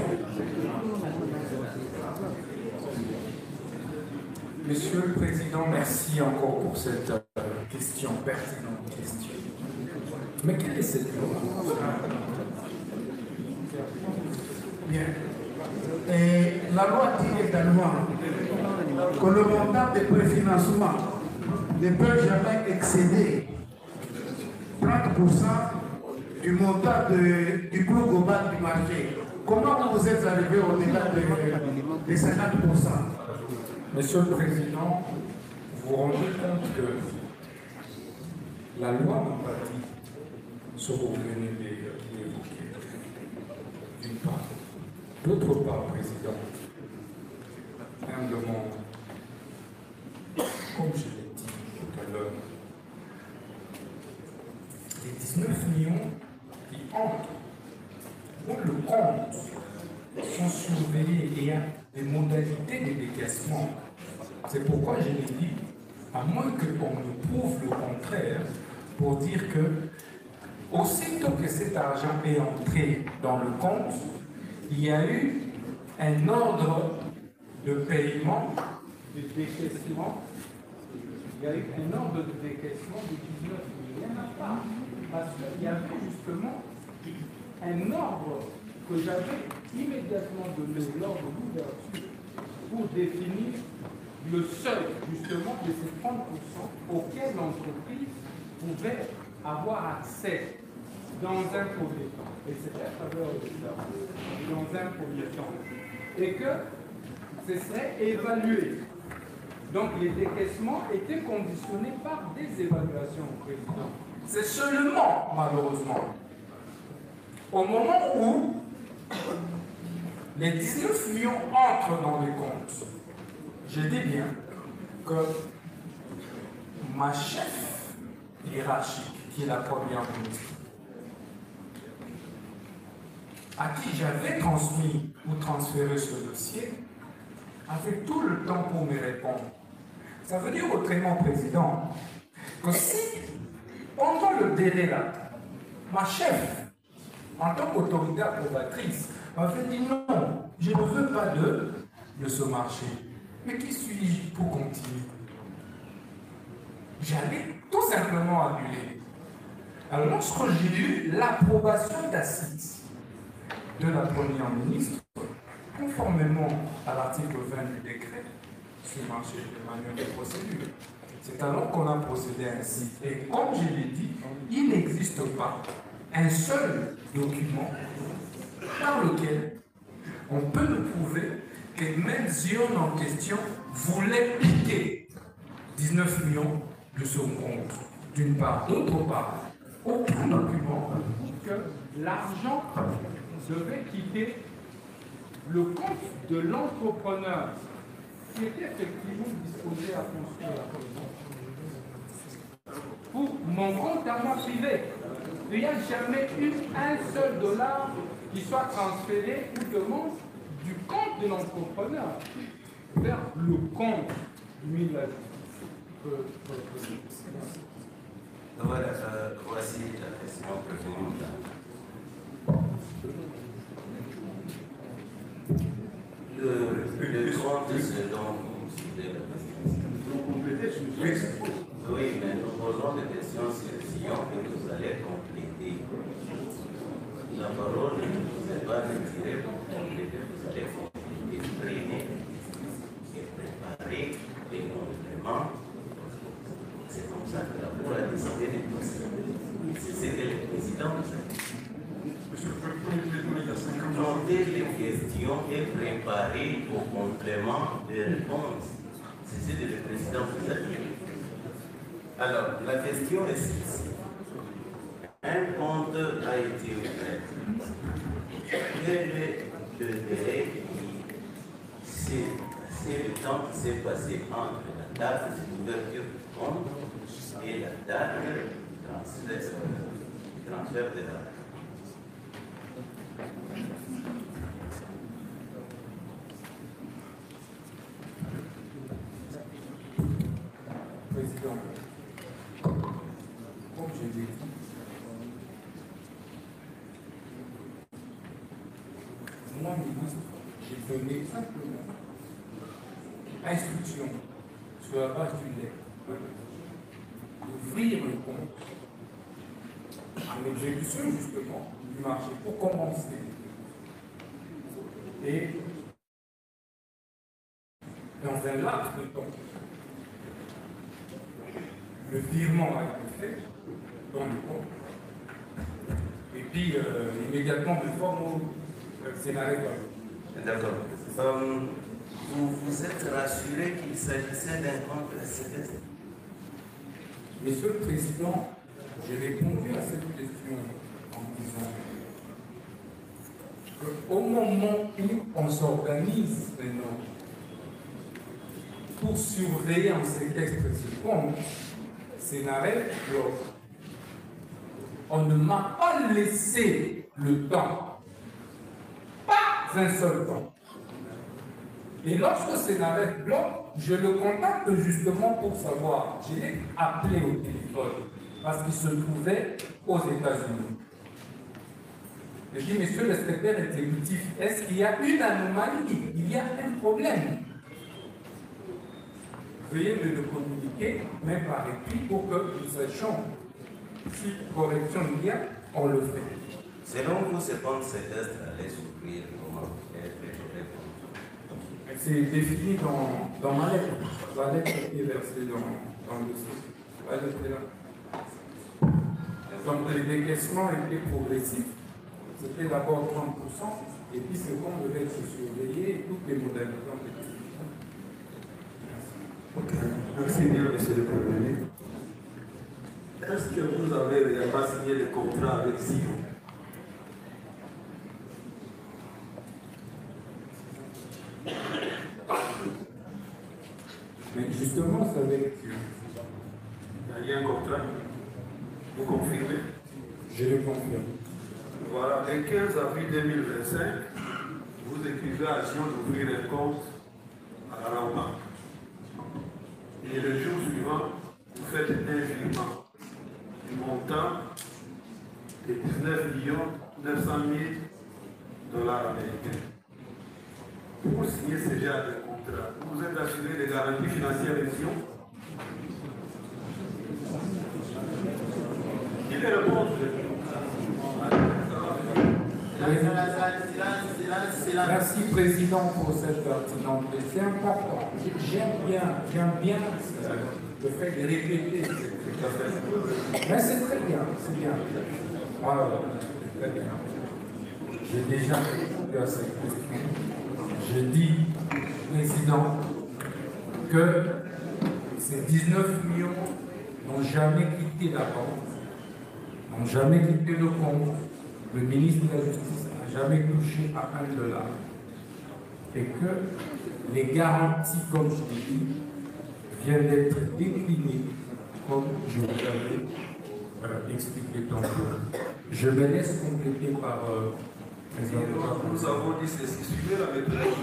Monsieur le Président, merci encore pour cette question, pertinente question. Mais quelle est cette loi? Bien. Et la loi dit également que le montant de préfinancement ne peut jamais excéder 30% du montant du coût global du marché. Comment vous êtes arrivé au-delà de 50%? Monsieur le Président, vous vous rendez compte que la loi n'a pas dit ce que vous venez d'évoquer. D'une part. D'autre part, Président, humblement, comme je l'ai dit tout à l'heure, les 19 millions qui entrent dans le compte sont surveillés et il y a des modalités de décaissement. C'est pourquoi je l'ai dit, à moins qu'on nous prouve le contraire, pour dire que, aussitôt que cet argent est entré dans le compte, il y a eu un ordre de paiement, de décaissement. Il y a eu un ordre de décaissement de 19 millions. Il n'y en a pas. Parce qu'il y avait justement un ordre que j'avais immédiatement donné lors de l'ouverture pour définir le seuil justement de ces 30% auxquels l'entreprise pouvait avoir accès dans un premier temps. Et c'était à travers le dans un premier temps. Et que ce serait évalué. Donc les décaissements étaient conditionnés par des évaluations au président. C'est seulement, malheureusement, au moment où les 19 millions entrent dans les comptes, je dis bien que ma chef hiérarchique, qui est la première ministre, à qui j'avais transmis ou transféré ce dossier, avait tout le temps pour me répondre. Ça veut dire autrement, Président, que si, pendant le délai là, ma chef, en tant qu'autorité approbatrice, m'avait dit non, je ne veux pas de ce marché. Mais qui suis-je pour continuer? J'allais tout simplement annuler. Alors lorsque j'ai eu l'approbation d'assises de la Première ministre, conformément à l'article 20 du décret, ce marché, le manuel de procédure. C'est alors qu'on a procédé ainsi. Et comme je l'ai dit, il n'existe pas un seul document par lequel on peut nous prouver que même Zion en question voulait piquer 19 millions de son compte, d'une part. D'autre part, aucun document que l'argent devait quitter le compte de l'entrepreneur qui était effectivement disposé à construire la maison. Pour mon compte à moi privé, il n'y a jamais eu un seul dollar qui soit transféré ou demande du compte de l'entrepreneur vers le compte du village. Voilà, voici la question précédente. Le compte, c'est donc oui, mais nous posons des questions sur Sion que vous allez compléter. La parole ne vous est pas retirée pour compléter, vous allez compléter, traîner et préparer les compléments. C'est comme ça que la Cour a décidé de procéder. C'est ce que le président nous a dit. Noter les questions et préparer au complément des réponses. C'est ce que le président vous a dit. Alors, la question est celle-ci. Un compte a été ouvert. Quel est le délai c'est le temps qui s'est passé entre la date de l'ouverture du compte et la date du transfert de l'argent. Président, comme je l'ai dit, moi, ministre, j'ai donné simplement instruction sur la base du lait d'ouvrir le compte en exécution justement du marché pour commencer. Et dans un laps de temps, le virement a été fait dans le compte. Et puis, immédiatement, de forme c'est l'arrêt. D'accord. Vous vous êtes rassuré qu'il s'agissait d'un compte SCS? Monsieur le Président, j'ai répondu à cette question en disant qu'au moment où on s'organise maintenant pour surveiller en séquestre ce compte, Sénarès bloque. On ne m'a pas laissé le temps, pas un seul temps. Et lorsque Sénarès bloque, je le contacte justement pour savoir. Je l'ai appelé au téléphone parce qu'il se trouvait aux États-Unis. Je dis, monsieur le secrétaire exécutif, est-ce qu'il y a une anomalie? Il y a un problème. Veuillez me le communiquer, même par écrit, pour que nous sachions si correction il y a, on le fait. Selon vous, ce compte séquestre allait souffrir comment? C'est défini dans ma lettre. La lettre est versée dans le dossier. La lettre est là. Donc le décaissement était progressif. C'était d'abord 30%, et puis ce compte devait être surveillé et toutes les modalités ont été. Ok, merci bien, monsieur le Premier. Est-ce que vous avez réellement signé le contrat avec Sion? Mais justement, c'est avec Sion. Il y a un contrat? Vous confirmez? Je le confirme. Voilà, le 15 avril 2025, vous écrivez à Sion d'ouvrir un compte à la Banque. Et le jour suivant, vous faites un virement du montant de 19 900 000 $ américains. Pour signer ce genre de contrat, vous êtes assuré des garanties financières de Sion? Il est répondu. Silence, Merci, Président, pour cette pertinente. C'est important. J'aime bien le fait de répéter cette affaire. Mais c'est très bien, c'est bien. Voilà, très bien. J'ai déjà répondu à cette question. Je dis, Président, que ces 19 millions n'ont jamais quitté la banque, n'ont jamais quitté le compte. Le ministre de la Justice n'a jamais touché à $1. Et que les garanties, comme je l'ai dit, viennent d'être déclinées, comme je vous l'avais expliqué tantôt. Je me laisse compléter par nous avons dit ceci, suivez la méthode.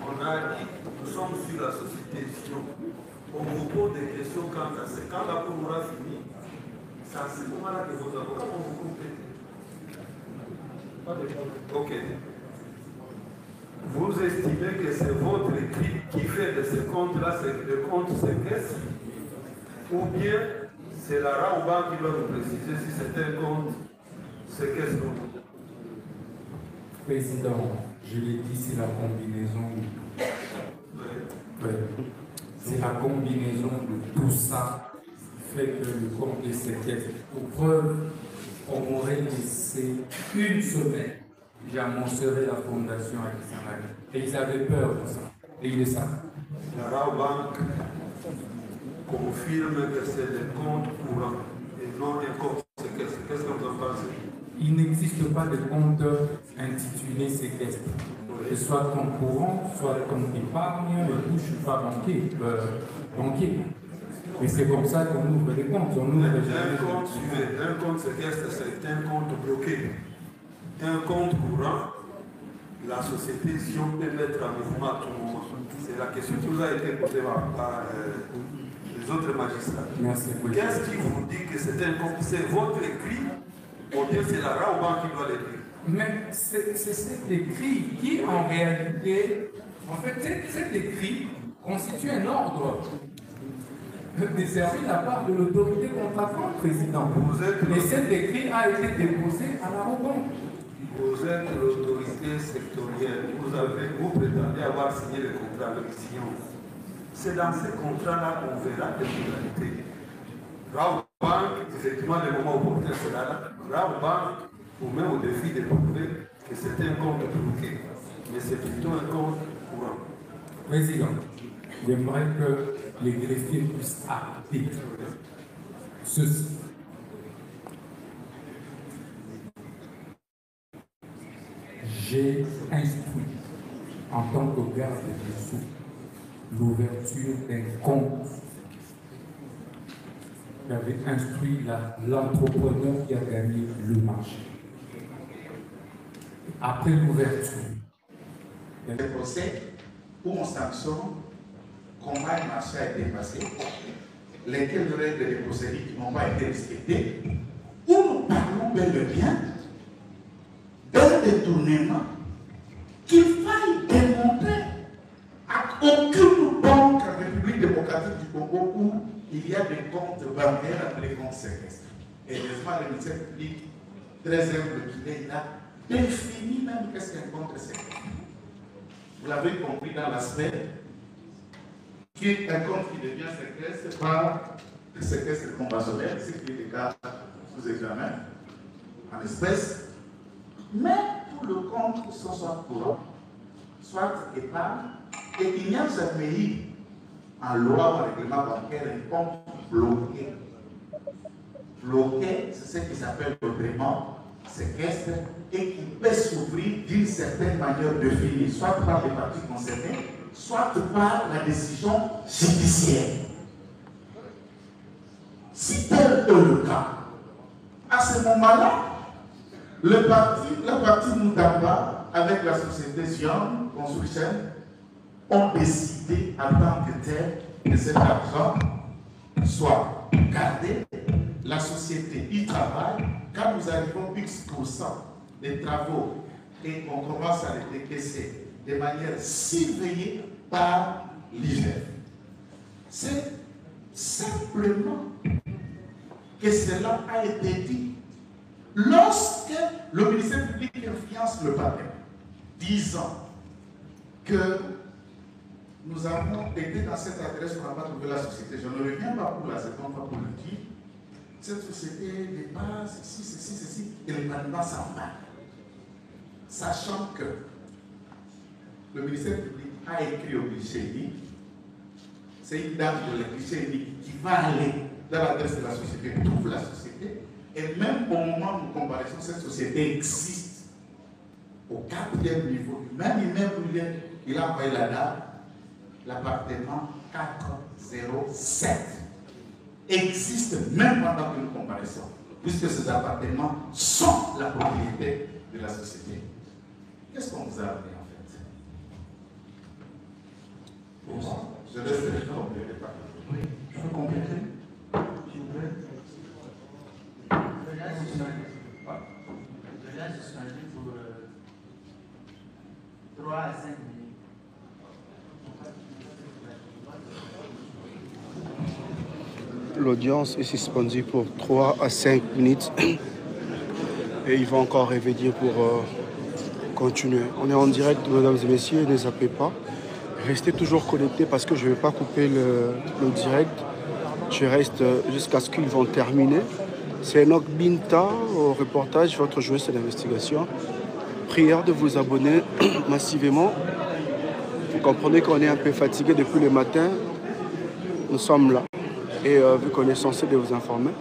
On a dit, nous sommes sur la société Sion. On vous pose des questions quant à ça. Quand la cour aura fini, c'est à ce moment-là que vos avocats vont vous compléter. Ok. Vous estimez que c'est votre équipe qui fait de ce compte-là, le compte séquestre, ou bien c'est la Raouba qui va vous préciser si c'est un compte séquestre ou non? Président, je l'ai dit, c'est la combinaison c'est la combinaison de tout ça qui fait que le compte est séquestre. Pour preuve, on m'aurait laissé une semaine, j'annoncerai la fondation Alexandre. Et ils avaient peur de ça. Et ils le savent. La Raobank confirme que c'est le compte courant et non un compte séquestre. Qu'est-ce qu'on en pense? Il n'existe pas de compte intitulé séquestre. Soit compte courant, soit compte épargne, et tout, je ne suis pas banquier. Et c'est comme ça qu'on ouvre les comptes. Un compte séquestre, c'est un compte bloqué. Un compte courant, la société Sion peut mettre en mouvement à tout moment. C'est la question qui vous a été posée par les autres magistrats. Merci. Qu'est-ce qui vous dit que c'est un compte? C'est votre écrit ou bien c'est la Raouban qui doit l'écrire? Mais c'est cet écrit qui, en réalité, cet écrit constitue un ordre décerné de la part de l'autorité contractante, Président. Et cet écrit a été déposé à la Raouban. Vous êtes l'autorité sectorielle. Vous prétendez avoir signé le contrat avec Sion. C'est dans ce contrat-là qu'on verra les modalités. Raouban, effectivement, le moment opportun sera là. Raouban vous met au défi de prouver que c'est un compte bloqué. Mais c'est plutôt un compte courant. Président, j'aimerais que les greffiers puissent acter ceci. J'ai instruit, en tant que garde des Sceaux, l'ouverture d'un compte. J'avais instruit l'entrepreneur qui a gagné le marché. Après l'ouverture, le procès où on sanctionne comment le marché a été passé, lesquelles règles de procédures qui n'ont pas été respectées, où nous parlons bel et bien d'un détournement qu'il faille démontrer à aucune banque en République démocratique du Congo où il y a des comptes bancaires entre les comptes séquestres. Et heureusement, le ministère public, très humble qu'il est, il a défini même qu'est-ce qu'un compte séquestre. Vous l'avez compris dans l'aspect qu'un compte qui devient séquestre par le séquestre conventionnel, ce qui est le cas sous examen, en espèces, mais pour le compte, que ce soit courant, soit épargne, et qu'il n'y a pas un pays en loi ou en règlement bancaire un compte bloqué. Bloqué, c'est ce qui s'appelle le paiement séquestre et qui peut s'ouvrir d'une certaine manière définie, soit par les parties concernées, soit par la décision judiciaire. Si tel est le cas, à ce moment-là, la partie Moutamba, avec la société Sion Construction, ont décidé en tant que tel que cet argent soit gardé. La société y travaille. Quand nous arrivons X% des travaux et on commence à les décaisser de manière surveillée par l'IGF. C'est simplement que cela a été dit lorsque le ministère public influence le parquet, disant que nous avons été dans cette adresse pour avoir trouvé la société. Je ne reviens pas pour la seconde fois pour le dire. Cette société n'est pas ceci, et le mandat s'en va. Sachant que le ministère public a écrit au guichet unique, c'est une dame de la guichet unique qui va aller dans l'adresse de la société, trouve la société, et même au moment de comparaison, cette société existe au 4e niveau. Même immeuble où il a envoyé la dame, l'appartement 407 existe même pendant une comparaison, puisque ces appartements sont la propriété de la société. Qu'est-ce qu'on vous a amené en fait? Je laisse le compléter. Oui, je peux compléter, s'il vous plaît. Je laisse suspendu pour 3 à 5 minutes. L'audience est suspendue pour 3 à 5 minutes et il va encore revenir pour continuer. On est en direct, mesdames et messieurs, ne zappez pas. Restez toujours connectés parce que je ne vais pas couper le direct. Je reste jusqu'à ce qu'ils vont terminer. C'est Enoch Binta au reportage, votre journaliste d'investigation. Prière de vous abonner massivement. Vous comprenez qu'on est un peu fatigué depuis le matin. Nous sommes là. Et vu qu'on est censé de vous informer,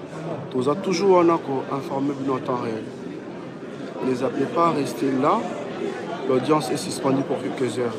nous avons toujours informé en temps réel. Ne zappez pas, restez là. L'audience est suspendue pour quelques heures.